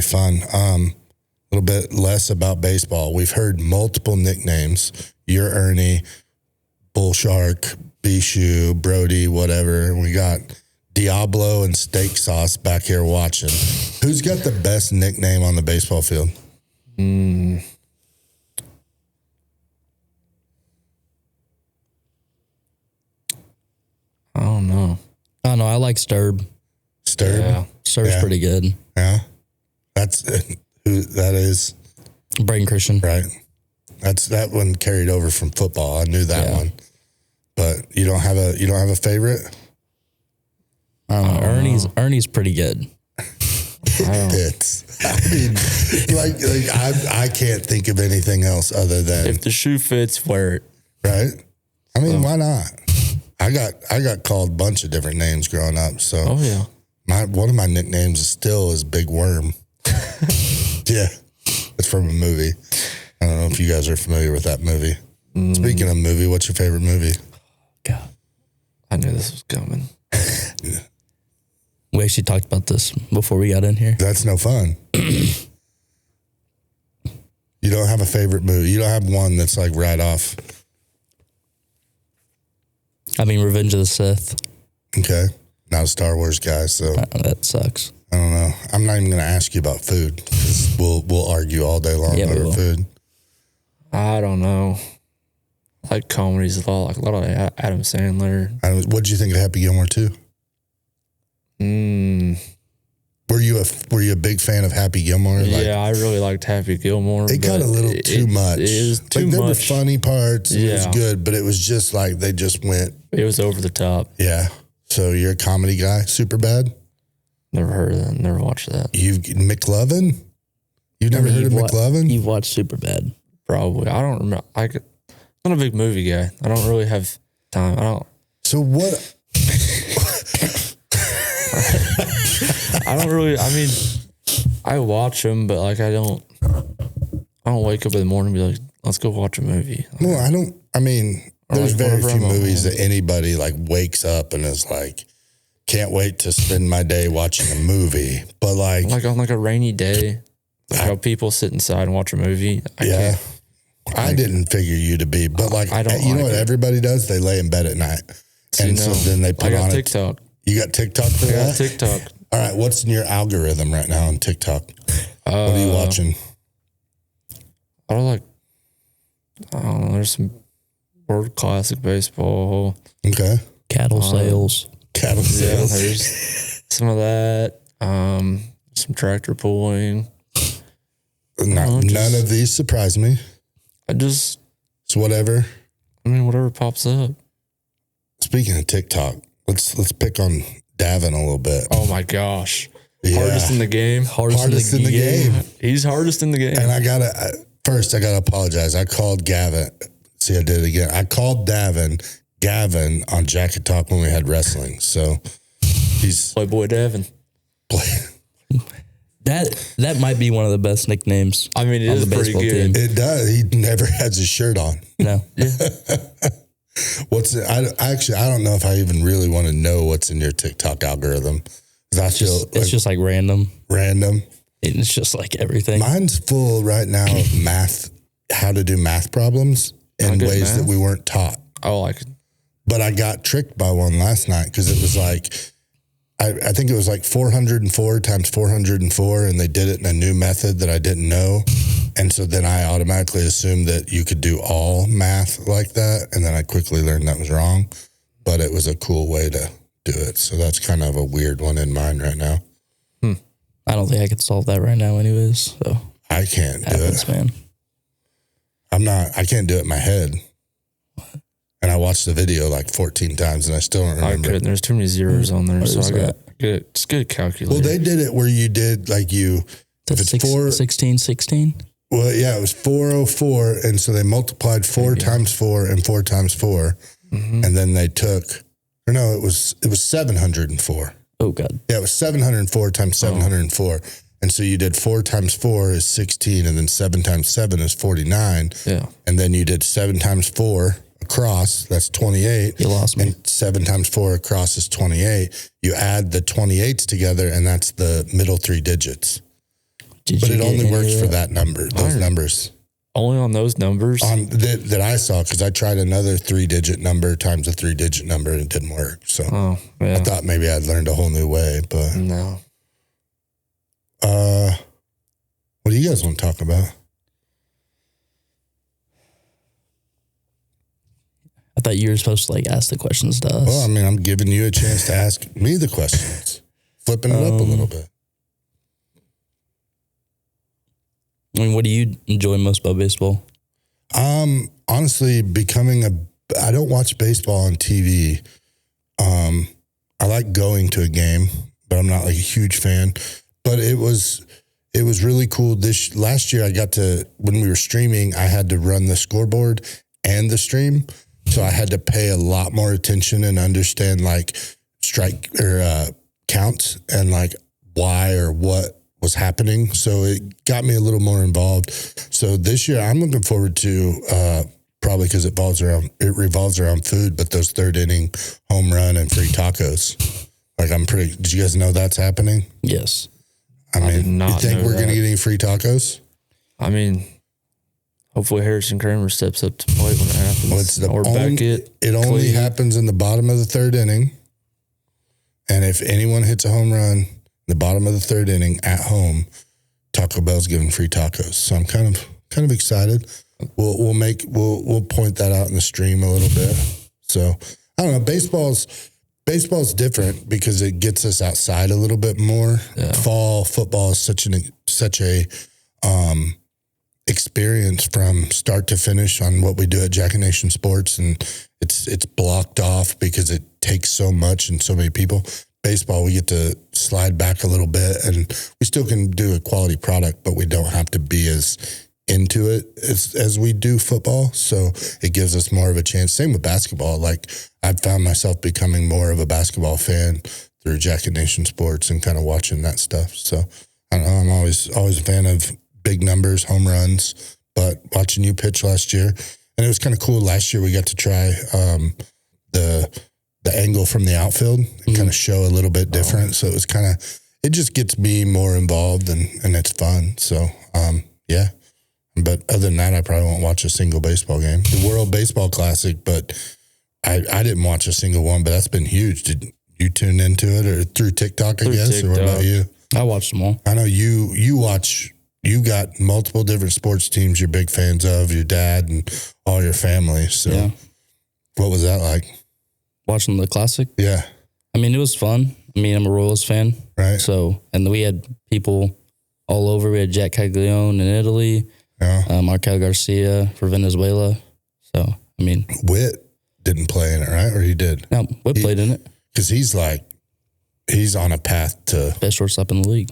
fun. A little bit less about baseball. We've heard multiple nicknames. You're Ernie, Bull Shark, Bishu, Brody, whatever. We got Diablo and Steak Sauce back here watching. Who's got the best nickname on the baseball field? I don't know. I don't know. I like Sturb. Sturb? Yeah. Sturb's pretty good. Yeah. That's who that is. Braden Christian. Right. That one carried over from football. I knew that one. But you don't have a favorite? I don't know. Ernie's pretty good. I can't think of anything else other than If the shoe fits, wear it. right. I mean, why not? I got called a bunch of different names growing up. So Oh, yeah. one of my nicknames is Big Worm. Yeah, it's from a movie. I don't know if you guys are familiar with that movie. Speaking of movie, what's your favorite movie? God. I knew this was coming. We actually talked about this before we got in here. That's no fun. You don't have a favorite movie. You don't have one that's like right off. I mean, Revenge of the Sith. Okay. Not a Star Wars guy, so That sucks. I don't know. I'm not even going to ask you about food because we'll argue all day long Yeah, we over will. food. I don't know. I like comedies a lot, like a lot of Adam Sandler. What did you think of Happy Gilmore 2? Were you a big fan of Happy Gilmore? Yeah, I really liked Happy Gilmore. It got a little too much. It is too much. There were funny parts. And it was good, but it was just like they just went. It was over the top. Yeah. So you're a comedy guy. Superbad? Never heard of that. Never watched that. McLovin? You've never heard of McLovin? You've watched Superbad. Probably. I don't remember. I'm not a big movie guy. I don't really have time. So what? I don't really. I mean, I watch them, but like I don't wake up in the morning and be like, let's go watch a movie. Well, I don't. I mean, there's like very few I'm movies that anybody like wakes up and is like, can't wait to spend my day watching a movie. But like on like a rainy day, like how people sit inside and watch a movie. I didn't figure you to be, but like I don't. You know what everybody does? They lay in bed at night, and so then they put on TikTok. You got TikTok for that? TikTok. All right, what's in your algorithm right now on TikTok? What are you watching? I don't know. There's some World Classic Baseball. Okay. Cattle sales. Cattle sales. Yeah, there's some of that. Some tractor pulling. None of these surprise me. It's whatever. I mean, whatever pops up. Speaking of TikTok, let's pick on Davin a little bit. Oh my gosh. Yeah. Hardest in the game. Hardest in the game. He's hardest in the game. And I gotta apologize. I called Gavin. See, I did it again. I called Gavin on Jacket Talk when we had wrestling. So he's Playboy Davin. That might be one of the best nicknames. I mean, it is pretty good. Team. It does. He never has his shirt on. No. Yeah. What's it? I don't know if I even really want to know what's in your TikTok algorithm. It's just like random. Random. It's just like everything. Mine's full right now of math, how to do math problems in ways that we weren't taught. Oh, like. But I got tricked by one last night because it was like, I think it was like 404 times 404, and they did it in a new method that I didn't know. And so then I automatically assumed that you could do all math like that. And then I quickly learned that was wrong, but it was a cool way to do it. So that's kind of a weird one in mind right now. I don't think I could solve that right now anyways. So I can't do it. Man. I can't do it in my head. And I watched the video like 14 times and I still don't remember. I couldn't. There's too many zeros on there. So I got it's good calculator. Well, they did it where you did like if it's 16. Well, yeah, it was 404. And so they multiplied 4 times 4 and 4 times 4. Mm-hmm. And then they took, it was 704. Oh, God. Yeah, it was 704 times 704. And so you did 4 times 4 is 16. And then 7 times 7 is 49. Yeah. And then you did 7 times 4 across, that's 28. You lost me. And 7 times 4 across is 28. You add the 28s together, and that's the middle 3 digits. But it only works for that number, those numbers. Only on those numbers? That I saw, because I tried another 3-digit number times a 3-digit number, and it didn't work. So I thought maybe I'd learned a whole new way, but... No. What do you guys want to talk about? I thought you were supposed to ask the questions to us. Well, I mean, I'm giving you a chance to ask me the questions, flipping it up a little bit. I mean, what do you enjoy most about baseball? Honestly, I don't watch baseball on TV. I like going to a game, but I'm not a huge fan. But it was really cool. Last year, when we were streaming, I had to run the scoreboard and the stream. So I had to pay a lot more attention and understand strike or counts and why or what was happening. So it got me a little more involved. So this year I'm looking forward to probably because it revolves around food, but those 3rd inning home run and free tacos. Did you guys know that's happening? Yes. I did not. You think we're going to get any free tacos? I mean, hopefully Harrison Kramer steps up to plate when it happens. It only happens in the bottom of the 3rd inning. And if anyone hits a home run in the bottom of the 3rd inning at home, Taco Bell's giving free tacos. So I'm kind of excited. We'll point that out in the stream a little bit. So I don't know. Baseball's different because it gets us outside a little bit more. Yeah. Fall football is such a experience from start to finish on what we do at Jacket Nation Sports, and it's blocked off because it takes so much and so many people. Baseball, we get to slide back a little bit, and we still can do a quality product, but we don't have to be as into it as we do football. So it gives us more of a chance. Same with basketball. Like I've found myself becoming more of a basketball fan through Jacket Nation Sports and kind of watching that stuff. So I don't know. I'm always a fan of big numbers, home runs, but watching you pitch last year, and it was kind of cool. Last year we got to try the angle from the outfield and kind of show a little bit different. So it just gets me more involved and it's fun. So yeah. But other than that, I probably won't watch a single baseball game. The World Baseball Classic, but I didn't watch a single one, but that's been huge. Did you tune into it or through TikTok, I guess? Or what about you? I watched them all. I know you got multiple different sports teams you're big fans of, your dad and all your family. So what was that like? Watching the Classic? Yeah. I mean, it was fun. I mean, I'm a Royals fan. Right. So, and we had people all over. We had Jack Caglione in Italy. Yeah. Markel Garcia for Venezuela. So, I mean. Witt didn't play in it, right? Or he did? No, Witt played in it. Because he's on a path to. Best shortstop in the league.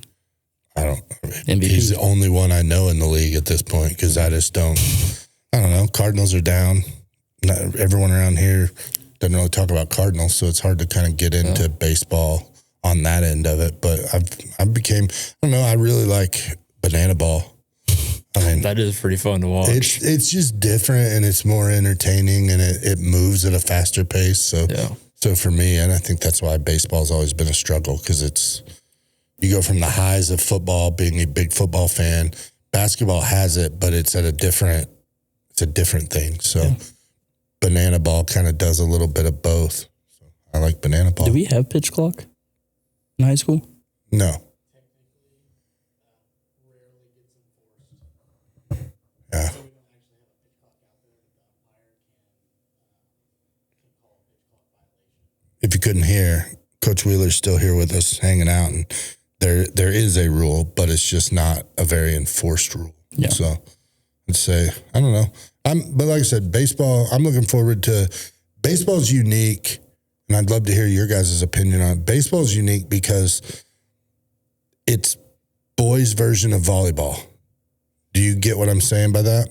MVP. He's the only one I know in the league at this point because I don't know. Cardinals are down. Everyone around here doesn't really talk about Cardinals, so it's hard to kind of get into baseball on that end of it. But I really like banana ball. I mean, that is pretty fun to watch. It's just different and it's more entertaining and it moves at a faster pace. So for me, and I think that's why baseball's always been a struggle because you go from the highs of football, being a big football fan. Basketball has it, but it's a different thing. So banana ball kind of does a little bit of both. So I like banana ball. Do we have pitch clock in high school? No. Yeah. If you couldn't hear, Coach Wheeler's still here with us hanging out, and there is a rule, but it's just not a very enforced rule. Yeah. So I'd say, I don't know. But like I said, baseball, I'm looking forward to, baseball's unique, and I'd love to hear your guys' opinion on it. Baseball's unique because it's boys' version of volleyball. Do you get what I'm saying by that?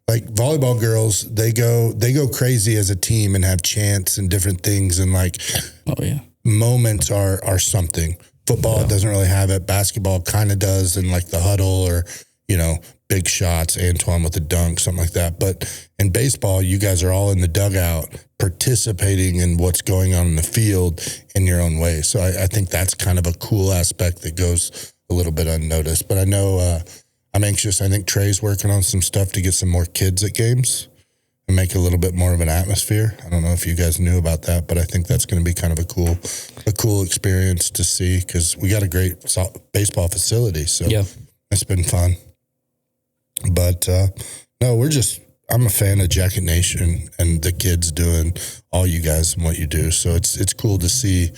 Like volleyball girls, they go crazy as a team and have chants and different things and moments are something. Football doesn't really have it. Basketball kind of does, and like the huddle or big shots, Antoine with a dunk, something like that. But in baseball, you guys are all in the dugout participating in what's going on in the field in your own way. So I think that's kind of a cool aspect that goes a little bit unnoticed. But I know I'm anxious. I think Trey's working on some stuff to get some more kids at games and make a little bit more of an atmosphere. I don't know if you guys knew about that, but I think that's going to be kind of a cool experience to see because we got a great baseball facility. So it's been fun. But no, I'm a fan of Jacket Nation and the kids doing all you guys and what you do. So it's cool to see.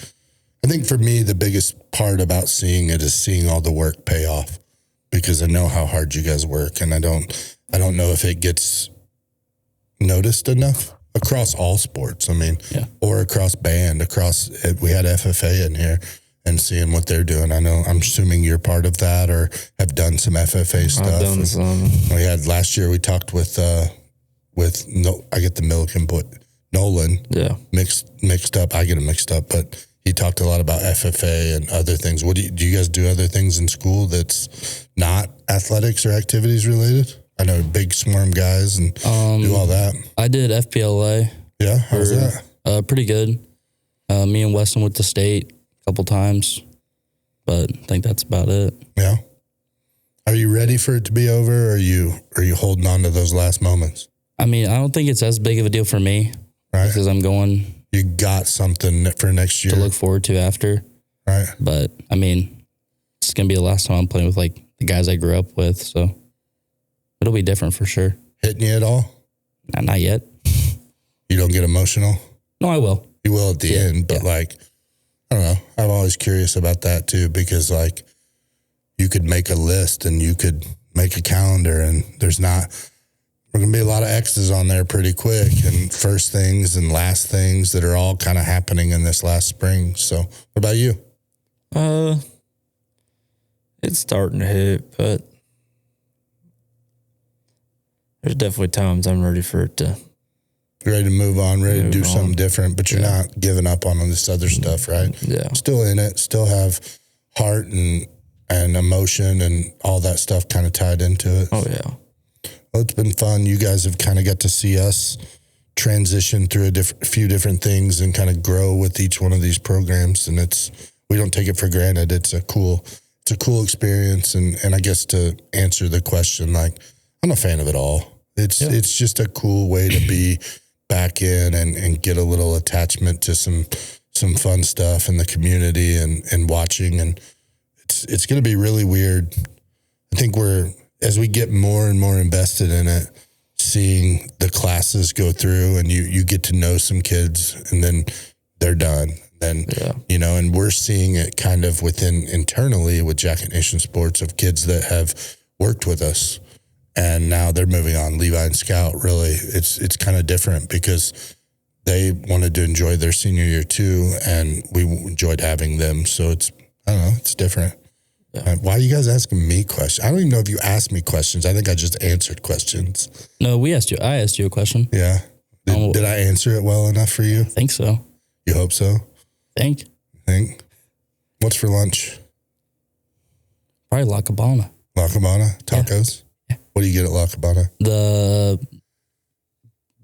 I think for me, the biggest part about seeing it is seeing all the work pay off. Because I know how hard you guys work, and I don't know if it gets noticed enough across all sports. I mean, or across band, we had FFA in here and seeing what they're doing. I'm assuming you're part of that or have done some FFA stuff. I've done some. We had last year. We talked with I get the Milliken, but Nolan. Yeah, mixed up. I get them mixed up, but. He talked a lot about FFA and other things. Do you guys do other things in school that's not athletics or activities related? I know big swarm guys and do all that. I did FPLA. Yeah, how's that? Pretty good. Me and Weston went to state a couple times, but I think that's about it. Yeah. Are you ready for it to be over, or are you holding on to those last moments? I mean, I don't think it's as big of a deal for me, right? Because I'm going. You got something for next year to look forward to after, right? But I mean, it's gonna be the last time I'm playing with like the guys I grew up with, so it'll be different for sure. hitting you at all? Not yet. You don't get emotional? No, I will. You will at the end, but like, I don't know. I'm always curious about that too, because like you could make a list and you could make a calendar and there's going to be a lot of X's on there pretty quick and first things and last things that are all kind of happening in this last spring. So what about you? It's starting to hit, but there's definitely times I'm ready for it to. Ready to move on, ready to do something different, but you're not giving up on this other stuff, right? Yeah. Still in it, still have heart and emotion and all that stuff kind of tied into it. Oh, yeah. Well, it's been fun. You guys have kind of got to see us transition through a few different things and kind of grow with each one of these programs. And we don't take it for granted. It's a cool experience. And I guess to answer the question, like, I'm a fan of it all. It's just a cool way to be back in and get a little attachment to some fun stuff in the community and watching. And it's going to be really weird. I think as we get more and more invested in it, seeing the classes go through and you get to know some kids and then they're done. Then, and we're seeing it kind of internally with Jacket Nation Sports of kids that have worked with us. And now they're moving on. Levi and Scout, really, it's kind of different because they wanted to enjoy their senior year too, and we enjoyed having them. So I don't know, it's different. Yeah. Why are you guys asking me questions? I don't even know if you asked me questions. I think I just answered questions. No, I asked you a question. Yeah. Did I answer it well enough for you? I think so. You hope so? Think. What's for lunch? Probably La Cabana. La Cabana? Tacos? Yeah. What do you get at La Cabana? The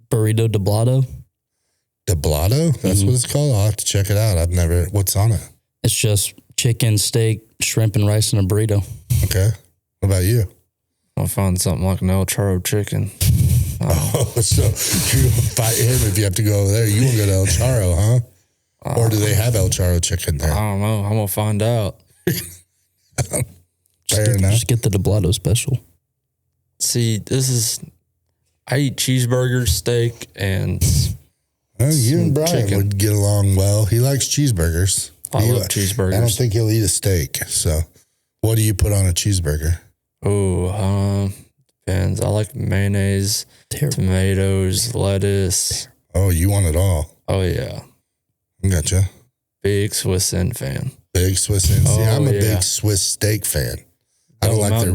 burrito Diablo. Diablo? That's what it's called? I'll have to check it out. What's on it? It's just chicken, steak, shrimp, and rice in a burrito. Okay. What about you? I'll find something like an El Charro chicken. So you fight him if you have to go over there. You won't go to El Charro, huh? Or do they have El Charro chicken there? I don't know. I'm going to find out. Fair enough. Just get the Diablo special. See, I eat cheeseburgers, steak, and you and Brian chicken. would get along well. He likes cheeseburgers. I love cheeseburgers. I don't think he'll eat a steak. So what do you put on a cheeseburger? Oh, depends. I like mayonnaise, tomatoes, lettuce. Oh, you want it all. Oh, yeah. Gotcha. Big Swiss End fan. Big Swiss End. See, I'm a big Swiss steak fan. I don't I don't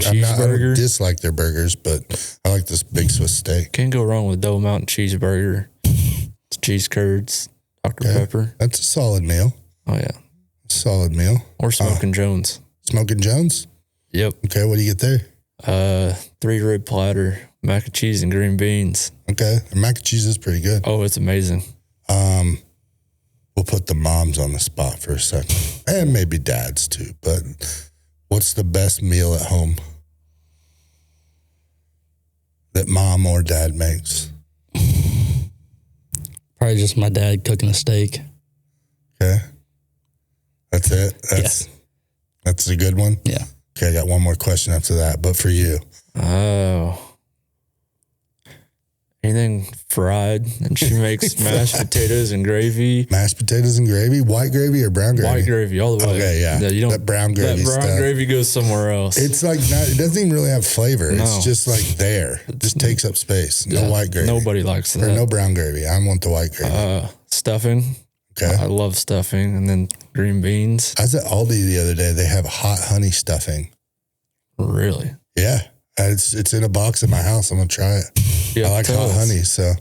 dislike their burgers, but I like this big Swiss steak. Can't go wrong with Double Mountain cheeseburger. It's cheese curds, Dr. Pepper. That's a solid meal. Oh, yeah. Solid meal. Or Smoking Jones. Smoking Jones? Yep. Okay, what do you get there? 3 rib platter, mac and cheese and green beans. Okay. And mac and cheese is pretty good. Oh, it's amazing. We'll put the moms on the spot for a second. And maybe dads too, but what's the best meal at home that mom or dad makes? Probably just my dad cooking a steak. Okay. That's it? That's a good one? Yeah. Okay, I got one more question after that, but for you. Oh. Anything fried, and she makes mashed potatoes and gravy. Mashed potatoes and gravy? White gravy or brown gravy? White gravy all the way. Okay, yeah. You don't, that brown gravy That brown gravy goes somewhere else. It's like it doesn't even really have flavor. No. It's just like there. It just takes up space. No white gravy. Nobody likes that. Or no brown gravy. I want the white gravy. Stuffing. Okay. I love stuffing. And then green beans. I was at Aldi the other day. They have hot honey stuffing. Really? Yeah. It's in a box in my house. I'm going to try it. Yeah, I like hot honey, so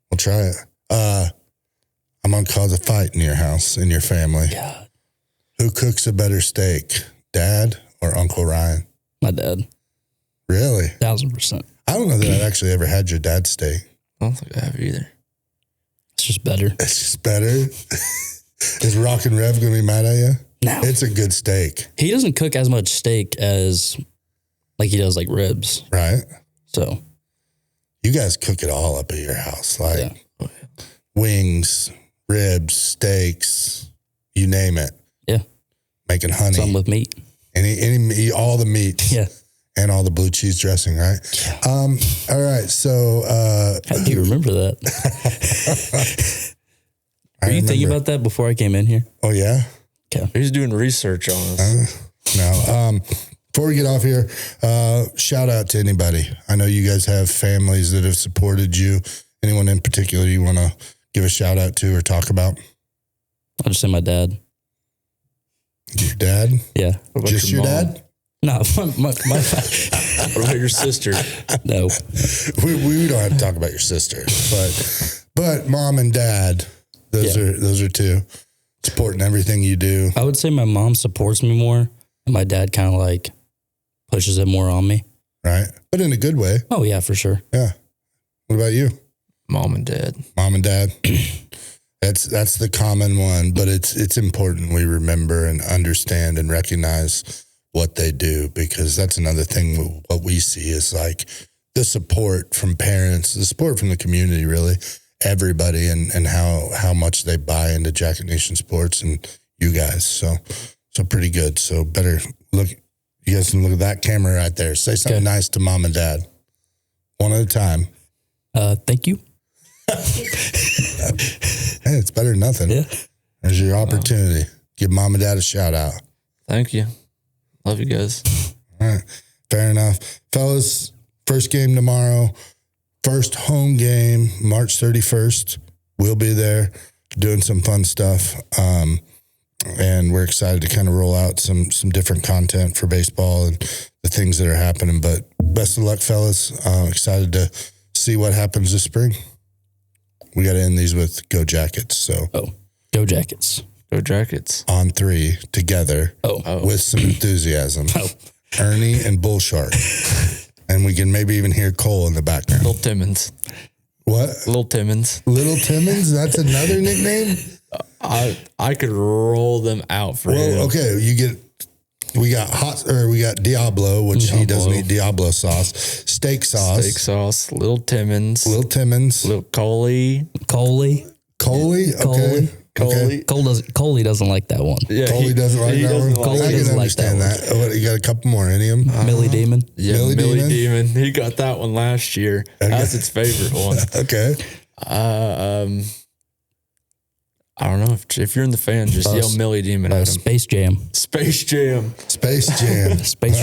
we'll try it. I'm going to cause a fight in your house, in your family. God. Who cooks a better steak, Dad or Uncle Ryan? My dad. Really? 1000%. I don't know that I've actually ever had your dad's steak. I don't think I have either. It's just better. It's just better? Is Rock and Rev going to be mad at you? No. It's a good steak. He doesn't cook as much steak as like he does like ribs. Right. So. You guys cook it all up at your house. Like wings, ribs, steaks, you name it. Yeah. Making honey. Some with meat. Any all the meat. Yeah. And all the blue cheese dressing, right? All right. So, How do you remember that? Were you thinking about that before I came in here? Oh, yeah? Okay. He's doing research on us. No. Before we get off here, shout out to anybody. I know you guys have families that have supported you. Anyone in particular you want to give a shout out to or talk about? I'll just say my dad. Your dad? Yeah. Just your dad? No, my What about your sister? no. We don't have to talk about your sister, but mom and dad, those are two supporting everything you do. I would say my mom supports me more, and my dad kind of like pushes it more on me. Right, but in a good way. Oh yeah, for sure. Yeah. What about you? Mom and dad. Mom and dad. That's the common one, but it's important we remember and understand and recognize what they do, because that's another thing. What we see is like the support from parents, the support from the community, really everybody, and how much they buy into Jacket Nation Sports and you guys. So pretty good. So better look. You guys can look at that camera right there. Say something nice to mom and dad. One at a time. Thank you. Hey, it's better than nothing. Yeah. There's your opportunity. Give mom and dad a shout out. Thank you. Love you guys. All right. Fair enough. Fellas, first game tomorrow. First home game, March 31st. We'll be there doing some fun stuff. And we're excited to kind of roll out some different content for baseball and the things that are happening. But best of luck, fellas. Excited to see what happens this spring. We got to end these with Go Jackets. So, Go Jackets. Go Jackets. On three together with some enthusiasm. Ernie and Bull Shark. And we can maybe even hear Cole in the background. Little Timmons. What? Little Timmons. Little Timmons? That's another nickname? I could roll them out for you. Well, okay. We got Diablo, which he doesn't eat Diablo sauce. Steak sauce. Little Timmons. Little Coley. Okay. Okay. Coley doesn't like that one. Yeah, Coley doesn't like that one. Coley I can understand that. What, you got a couple more? Any of them? Millie Demon. Yeah, Millie Demon. He got that one last year. Okay. That's his favorite one. Okay. I don't know if you're in the fan, just yell Millie Demon at him. Space Jam. Space Jam. Space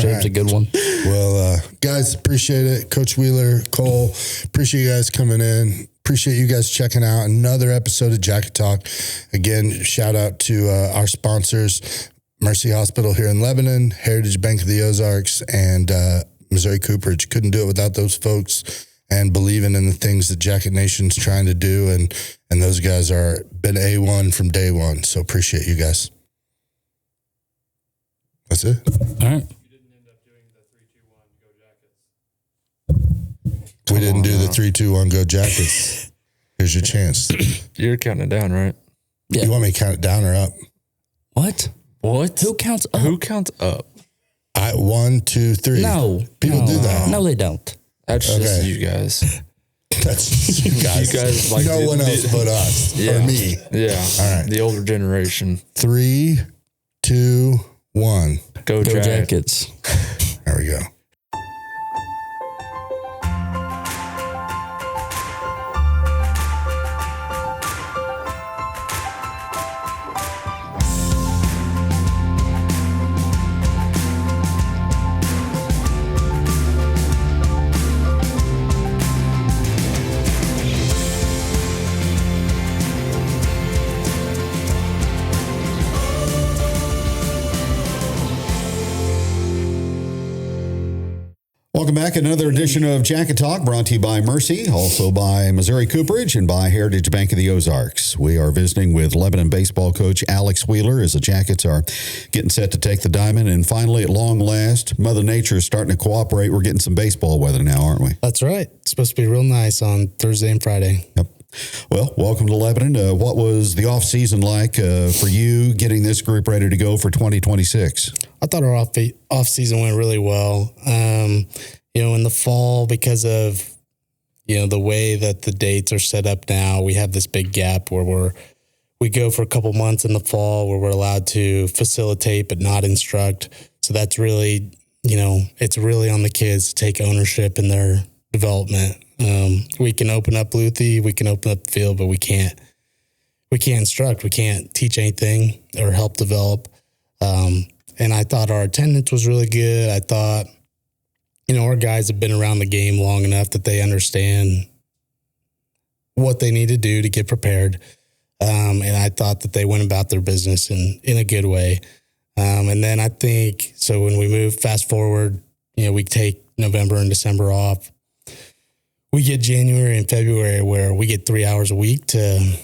Jam's a good one. Well, guys, appreciate it. Coach Wheeler, Cole, appreciate you guys coming in. Appreciate you guys checking out another episode of Jacket Talk. Again, shout out to our sponsors, Mercy Hospital here in Lebanon, Heritage Bank of the Ozarks, and Missouri Cooperage. Couldn't do it without those folks and believing in the things that Jacket Nation's trying to do. And those guys are been A1 from day one. So appreciate you guys. That's it. All right. We didn't do the 3, 2, 1, go Jackets. Here's your chance. You're counting it down, right? Yeah. You want me to count it down or up? What? Who counts up? 1, 2, 3. No. People do that. No, they don't. That's just you guys. That's you guys. You guys like no one else but us or me. Yeah. All right. The older generation. 3, 2, 1. Go Jackets. There we go. Welcome back. Another edition of Jacket Talk brought to you by Mercy, also by Missouri Cooperage and by Heritage Bank of the Ozarks. We are visiting with Lebanon Baseball coach Alex Wheeler as the Jackets are getting set to take the diamond. And finally, at long last, Mother Nature is starting to cooperate. We're getting some baseball weather now, aren't we? That's right. It's supposed to be real nice on Thursday and Friday. Yep. Well, welcome to Lebanon. What was the off-season like for you getting this group ready to go for 2026? I thought our off-season went really well. In the fall, because of, the way that the dates are set up now, we have this big gap where we go for a couple months in the fall where we're allowed to facilitate but not instruct. So that's really, it's really on the kids to take ownership in their development. We can open up Luthi, we can open up the field, but we can't instruct. We can't teach anything or help develop. And I thought our attendance was really good. I thought, our guys have been around the game long enough that they understand what they need to do to get prepared. And I thought that they went about their business in a good way. And then I think, so when we fast forward, we take November and December off. We get January and February where we get 3 hours a week to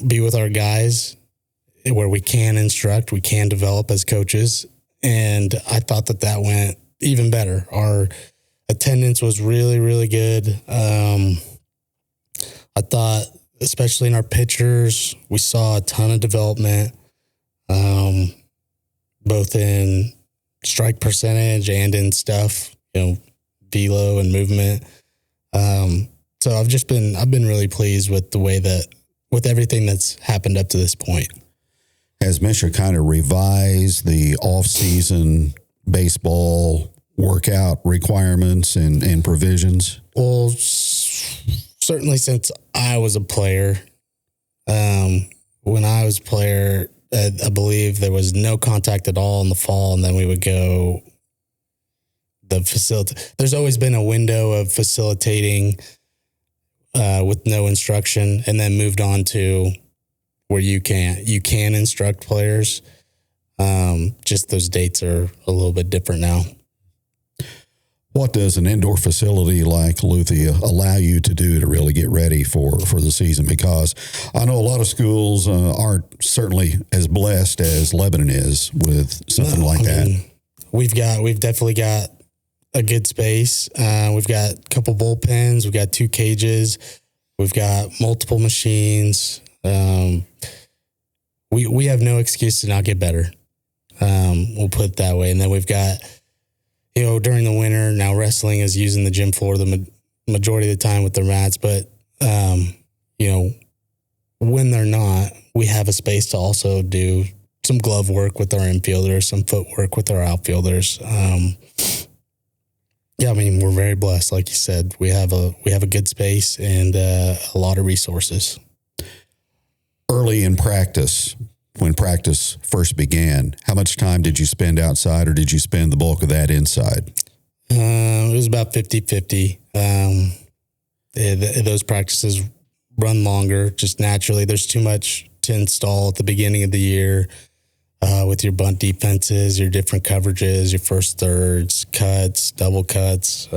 be with our guys, where we can instruct, we can develop as coaches. And I thought that went even better. Our attendance was really, really good. I thought, especially in our pitchers, we saw a ton of development, both in strike percentage and in stuff, velo and movement. So I've been really pleased with the way with everything that's happened up to this point. Has Misha kind of revised the off-season baseball workout requirements and provisions? Well, certainly since I was a player, when I was a player, I believe there was no contact at all in the fall, and then we would go the facility. There's always been a window of facilitating with no instruction, and then moved on to where you can instruct players. Just those dates are a little bit different now. What does an indoor facility like Luthi allow you to do to really get ready for the season? Because I know a lot of schools aren't certainly as blessed as Lebanon is with something that. We've definitely got a good space. We've got a couple bullpens. We've got 2 cages. We've got multiple machines. We have no excuse to not get better. We'll put it that way. And then we've got, during the winter, now wrestling is using the gym floor the majority of the time with their mats. But, when they're not, we have a space to also do some glove work with our infielders, some footwork with our outfielders. We're very blessed. Like you said, we have a good space and a lot of resources. Early in practice, when practice first began, how much time did you spend outside, or did you spend the bulk of that inside? It was about 50-50. Those practices run longer, just naturally. There's too much to install at the beginning of the year with your bunt defenses, your different coverages, your first thirds, cuts, double cuts,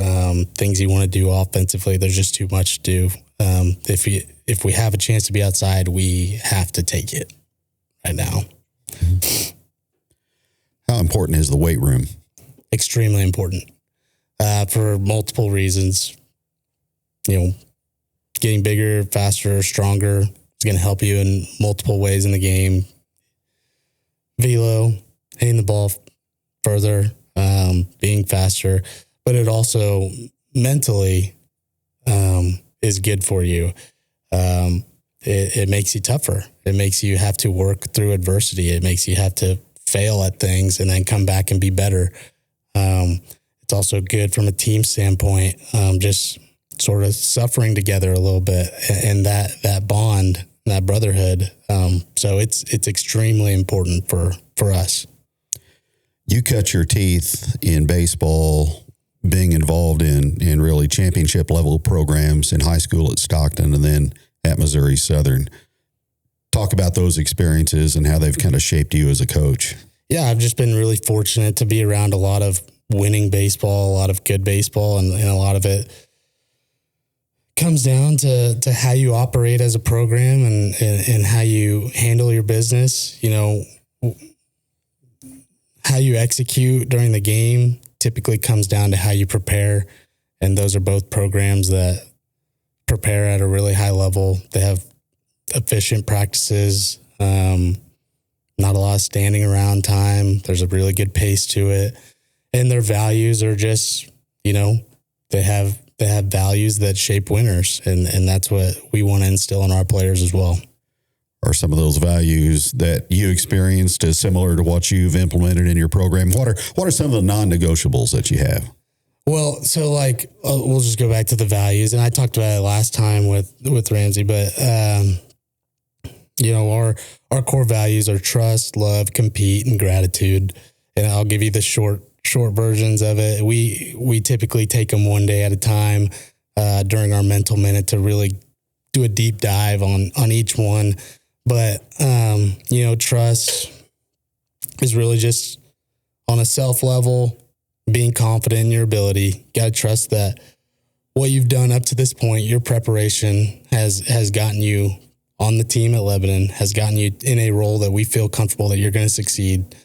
things you want to do offensively. There's just too much to do. If we have a chance to be outside, we have to take it right now. How important is the weight room? Extremely important for multiple reasons. Getting bigger, faster, stronger is going to help you in multiple ways in the game. Velo, hitting the ball further, being faster, but it also mentally is good for you. It makes you tougher. It makes you have to work through adversity. It makes you have to fail at things and then come back and be better. It's also good from a team standpoint, just sort of suffering together a little bit and that bond, that brotherhood. So it's extremely important for us. You cut your teeth in baseball being involved in really championship level programs in high school at Stockton and then at Missouri Southern. Talk about those experiences and how they've kind of shaped you as a coach. Yeah, I've just been really fortunate to be around a lot of winning baseball, a lot of good baseball, and a lot of it comes down to how you operate as a program and how you handle your business. How you execute during the game typically comes down to how you prepare. And those are both programs that prepare at a really high level. They have efficient practices, not a lot of standing around time. There's a really good pace to it. And their values are just, they have values that shape winners. And that's what we want to instill in our players as well. are some of those values that you experienced as similar to what you've implemented in your program? What are some of the non-negotiables that you have? Well, so like we'll just go back to the values, and I talked about it last time with Ramsey, but our core values are trust, love, compete, and gratitude. And I'll give you the short versions of it. We typically take them one day at a time during our mental minute to really do a deep dive on each one. But trust is really just on a self level, being confident in your ability. You got to trust that what you've done up to this point, your preparation has gotten you on the team at Lebanon, has gotten you in a role that we feel comfortable that you're going to succeed.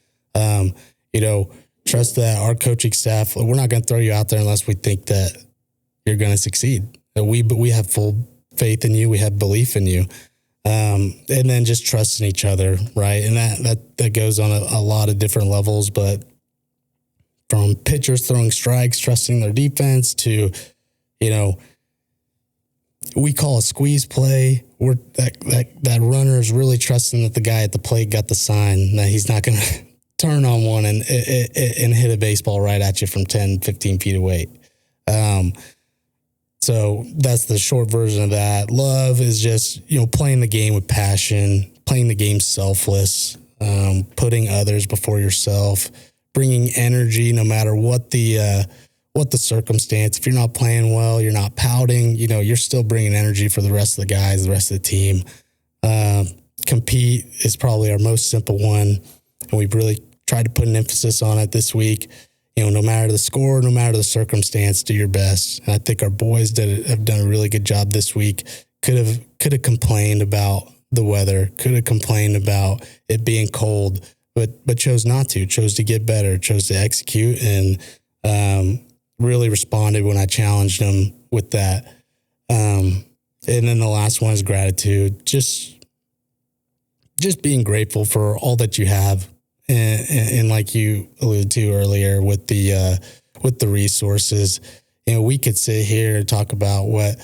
Trust that our coaching staff, we're not going to throw you out there unless we think that you're going to succeed. We have full faith in you. We have belief in you. And then just trusting each other, right? And that goes on a lot of different levels, but from pitchers throwing strikes, trusting their defense to, we call a squeeze play where that runner is really trusting that the guy at the plate got the sign, that he's not going to turn on one and hit a baseball right at you from 10, 15 feet away. So that's the short version of that. Love is just, playing the game with passion, playing the game selfless, putting others before yourself, bringing energy no matter what the circumstance. If you're not playing well, you're not pouting, you're still bringing energy for the rest of the guys, the rest of the team. Compete is probably our most simple one. And we've really tried to put an emphasis on it this week. No matter the score, no matter the circumstance, do your best. And I think our boys have done a really good job this week. Could have complained about the weather, could have complained about it being cold, but chose not to, chose to get better, chose to execute, and really responded when I challenged them with that. And then the last one is gratitude. Just being grateful for all that you have. And like you alluded to earlier with the resources, we could sit here and talk about what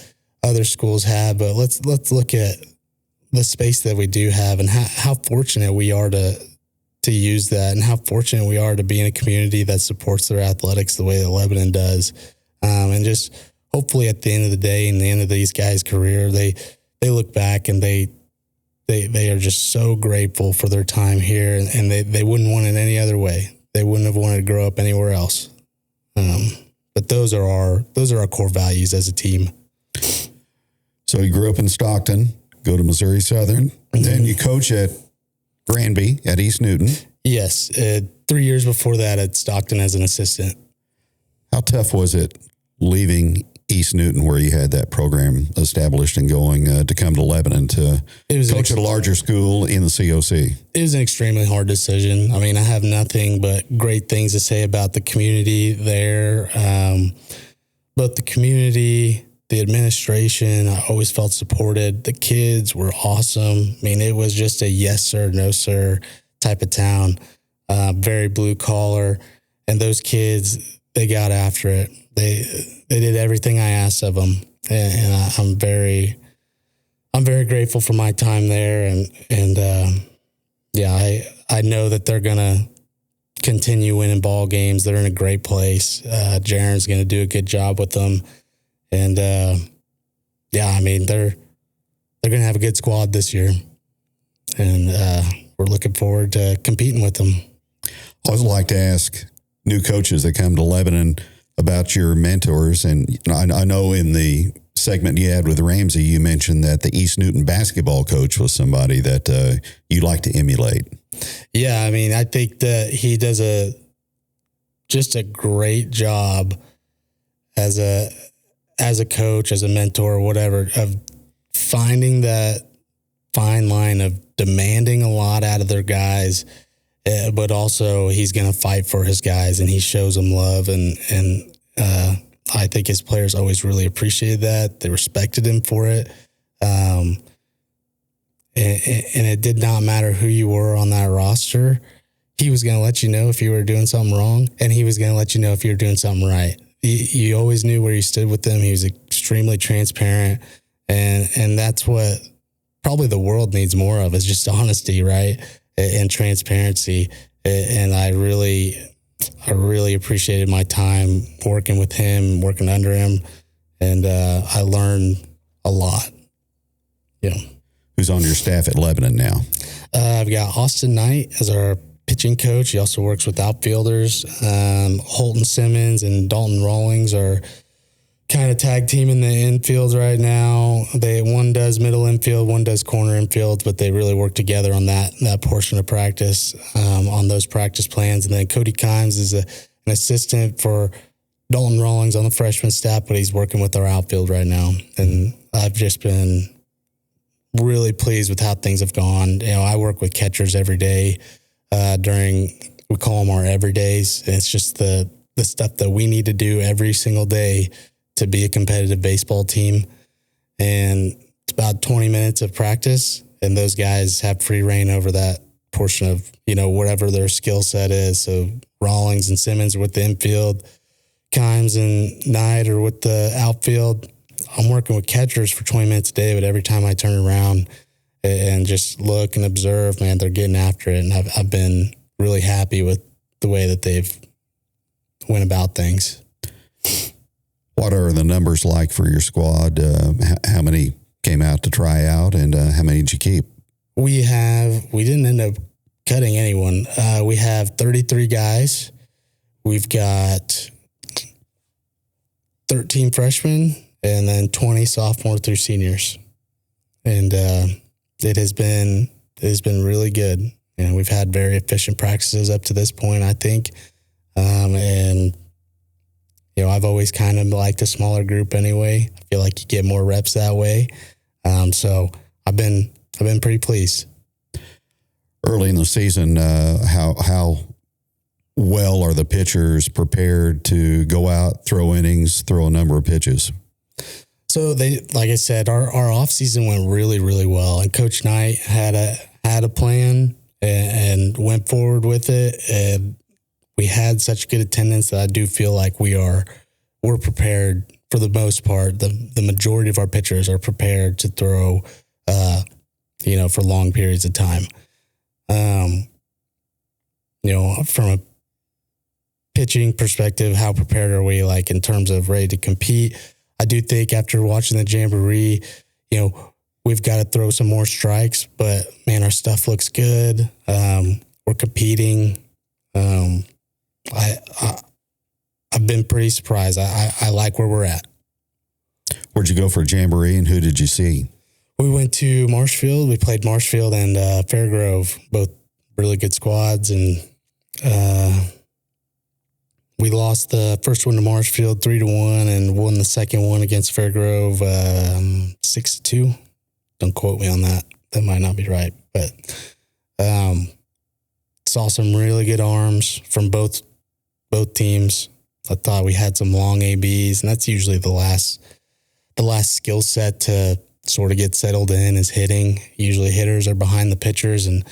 other schools have, but let's look at the space that we do have and how fortunate we are to use that, and how fortunate we are to be in a community that supports their athletics the way that Lebanon does. And just hopefully at the end of the day and the end of these guys' career, they look back and they are just so grateful for their time here, and they wouldn't want it any other way. They wouldn't have wanted to grow up anywhere else. But those are our core values as a team. So you grew up in Stockton, go to Missouri Southern, and then you coach at Granby at East Newton. Yes. 3 years before that at Stockton as an assistant. How tough was it leaving East Newton, where you had that program established, and going to come to Lebanon to coach at a larger school in the COC? It was an extremely hard decision. I mean, I have nothing but great things to say about the community there. But the community, the administration, I always felt supported. The kids were awesome. I mean, it was just a yes, sir, no, sir type of town, very blue collar. And those kids, they got after it. They did everything I asked of them, and I'm very grateful for my time there. And I know that they're gonna continue winning ball games. They're in a great place. Jaron's gonna do a good job with them, and I mean they're gonna have a good squad this year, and we're looking forward to competing with them. I always like to ask new coaches that come to Lebanon about your mentors. And I know in the segment you had with Ramsey, you mentioned that the East Newton basketball coach was somebody that you like to emulate. Yeah, I mean, I think that he does just a great job as a coach, as a mentor, whatever, of finding that fine line of demanding a lot out of their guys, but also he's going to fight for his guys, and he shows them love. And I think his players always really appreciated that. They respected him for it. And it did not matter who you were on that roster. He was going to let you know if you were doing something wrong, and he was going to let you know if you were doing something right. You always knew where you stood with them. He was extremely transparent. And that's what probably the world needs more of is just honesty, right? And transparency. And I really appreciated my time working with him, working under him. And I learned a lot. Yeah. Who's on your staff at Lebanon now? I've got Austin Knight as our pitching coach. He also works with outfielders. Holton Simmons and Dalton Rawlings are kind of tag team in the infield right now. One does middle infield, one does corner infield, but they really work together on that portion of practice, on those practice plans. And then Cody Kimes is an assistant for Dalton Rawlings on the freshman staff, but he's working with our outfield right now. And I've just been really pleased with how things have gone. I work with catchers every day we call them our everydays. It's just the stuff that we need to do every single day to be a competitive baseball team. And it's about 20 minutes of practice, and those guys have free reign over that portion of, whatever their skill set is. So Rawlings and Simmons are with the infield, Kimes and Knight are with the outfield. I'm working with catchers for 20 minutes a day, but every time I turn around and just look and observe, man, they're getting after it. And I've been really happy with the way that they've went about things. What are the numbers like for your squad? How many came out to try out, and how many did you keep? We didn't end up cutting anyone. We have 33 guys. We've got 13 freshmen and then 20 sophomore through seniors. And it has been really good. And we've had very efficient practices up to this point, I think. And I've always kind of liked a smaller group anyway. I feel like you get more reps that way. So I've been pretty pleased. Early in the season, how well are the pitchers prepared to go out, throw innings, throw a number of pitches? So like I said, our offseason went really, really well. And Coach Knight had a plan and went forward with it. And we had such good attendance that I do feel like we're prepared for the most part. The majority of our pitchers are prepared to throw, for long periods of time. From a pitching perspective, how prepared are we, like in terms of ready to compete? I do think after watching the Jamboree, we've got to throw some more strikes, but man, our stuff looks good. We're competing. I've been pretty surprised. I like where we're at. Where'd you go for a Jamboree, and who did you see? We went to Marshfield. We played Marshfield and Fairgrove, both really good squads. And we lost the first one to Marshfield 3-1 and won the second one against Fairgrove 6-2. Don't quote me on that. That might not be right. But saw some really good arms from both teams. I thought we had some long ABs, and that's usually the last skill set to sort of get settled in is hitting. Usually hitters are behind the pitchers, and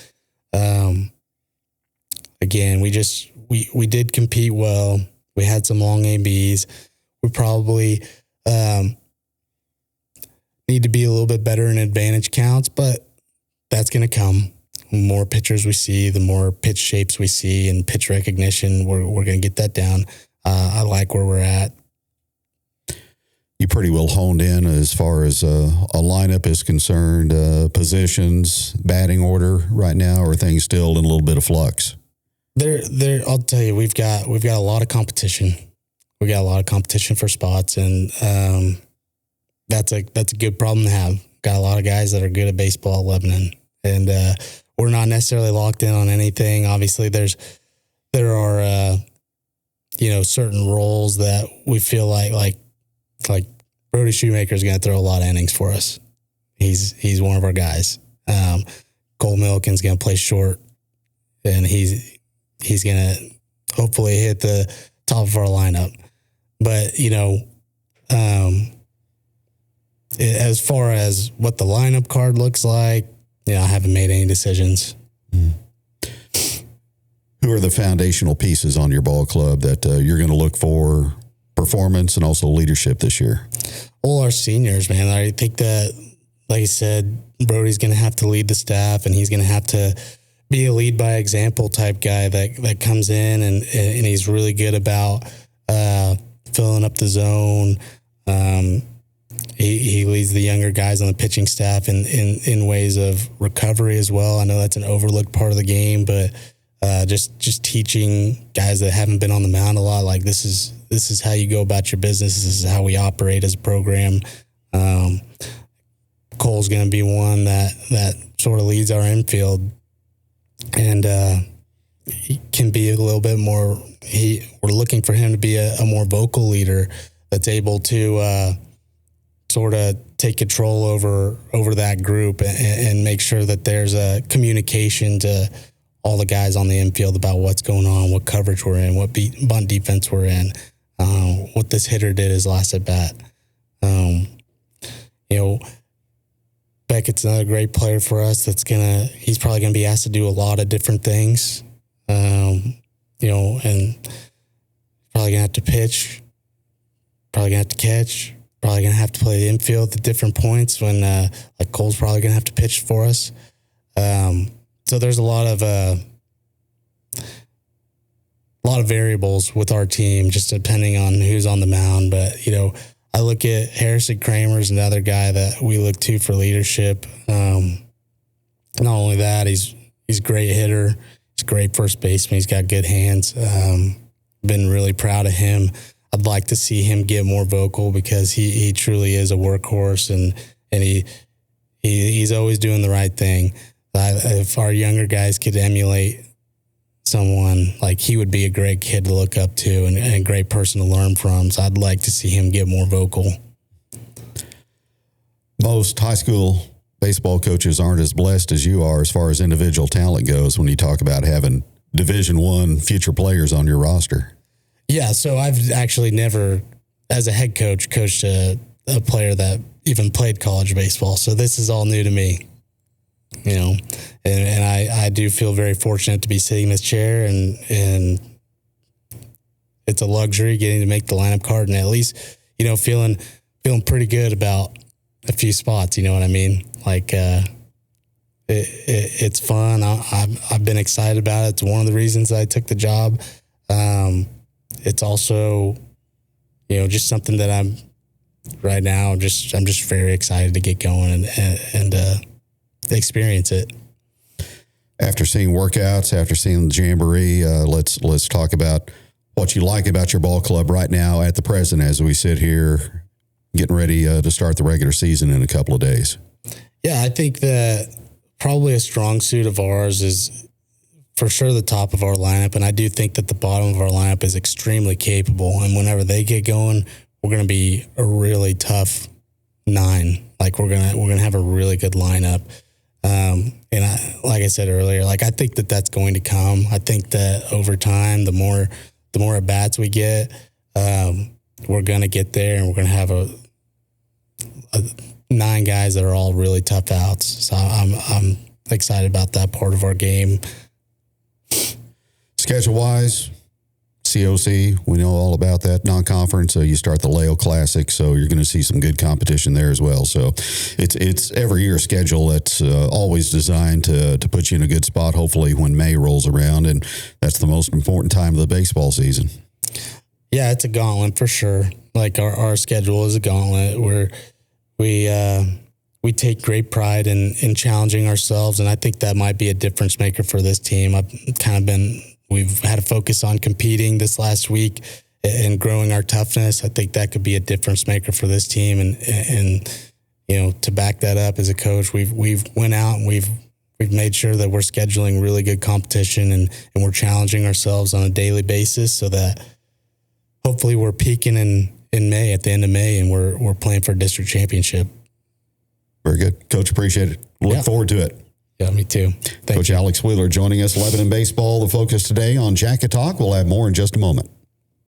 again, we did compete well. We had some long ABs. We probably need to be a little bit better in advantage counts, but that's going to come. The more pitchers we see, the more pitch shapes we see, and pitch recognition, we're going to get that down. I like where we're at. You pretty well honed in as far as a lineup is concerned, positions, batting order right now, or are things still in a little bit of flux? I'll tell you, we've got a lot of competition. We got a lot of competition for spots, and that's a good problem to have. Got a lot of guys that are good at baseball at Lebanon, and we're not necessarily locked in on anything. Obviously, there are certain roles that we feel like Brody Shoemaker is going to throw a lot of innings for us. He's one of our guys. Cole Milliken's going to play short, and he's going to hopefully hit the top of our lineup. But, as far as what the lineup card looks like, I haven't made any decisions. Who are the foundational pieces on your ball club that you're going to look for performance and also leadership this year? All our seniors, man. I think that like I said, Brody's going to have to lead the staff, and he's going to have to be a lead by example type guy that comes in and he's really good about filling up the zone. He leads the younger guys on the pitching staff in ways of recovery as well. I know that's an overlooked part of the game, but just teaching guys that haven't been on the mound a lot, like this is how you go about your business. This is how we operate as a program. Cole's going to be one that sort of leads our infield, and he can be a little bit more. We're looking for him to be a more vocal leader that's able to sort of take control over that group and make sure that there's a communication to all the guys on the infield about what's going on, what coverage we're in, what bunt defense we're in, what this hitter did his last at bat. Beckett's another great player for us. He's probably gonna be asked to do a lot of different things, and probably gonna have to pitch, probably gonna have to catch, probably gonna have to play the infield at different points when like Cole's probably gonna have to pitch for us. So there's a lot of variables with our team, just depending on who's on the mound. But I look at Harrison Kramer's another guy that we look to for leadership. Not only that, he's a great hitter. He's a great first baseman. He's got good hands. Been really proud of him. I'd like to see him get more vocal because he truly is a workhorse and he's always doing the right thing. If our younger guys could emulate someone, like he would be a great kid to look up to and a great person to learn from. So I'd like to see him get more vocal. Most high school baseball coaches aren't as blessed as you are as far as individual talent goes when you talk about having Division I future players on your roster. Yeah, so I've actually never, as a head coach, coached a player that even played college baseball. So this is all new to me. And I do feel very fortunate to be sitting in this chair, and it's a luxury getting to make the lineup card and at least, feeling pretty good about a few spots. You know what I mean? Like, it's fun. I've been excited about it. It's one of the reasons I took the job. It's also, just something that I'm just very excited to get going and experience it. After seeing workouts, after seeing the jamboree, let's talk about what you like about your ball club right now at the present as we sit here getting ready to start the regular season in a couple of days. Yeah, I think that probably a strong suit of ours is for sure the top of our lineup, and I do think that the bottom of our lineup is extremely capable, and whenever they get going, we're going to be a really tough 9. Like we're gonna have a really good lineup. And like I said earlier, like I think that that's going to come. I think that over time, the more at bats we get, we're going to get there, and we're going to have a 9 guys that are all really tough outs. So I'm excited about that part of our game. Schedule wise, COC, we know all about that non-conference. So you start the Leo Classic, so you're going to see some good competition there as well. So it's every year schedule that's always designed to put you in a good spot, hopefully when May rolls around, and that's the most important time of the baseball season. Yeah, it's a gauntlet for sure. Like our schedule is a gauntlet where we take great pride in challenging ourselves, and I think that might be a difference maker for this team. We've had a focus on competing this last week and growing our toughness. I think that could be a difference maker for this team. And to back that up as a coach, we've went out and we've made sure that we're scheduling really good competition and we're challenging ourselves on a daily basis so that hopefully we're peaking in May, at the end of May, and we're playing for a district championship. Very good. Coach, appreciate it. Look forward to it. Yeah, me too. Coach Alex Wheeler joining us, Lebanon Baseball, the focus today on Jacket Talk. We'll have more in just a moment.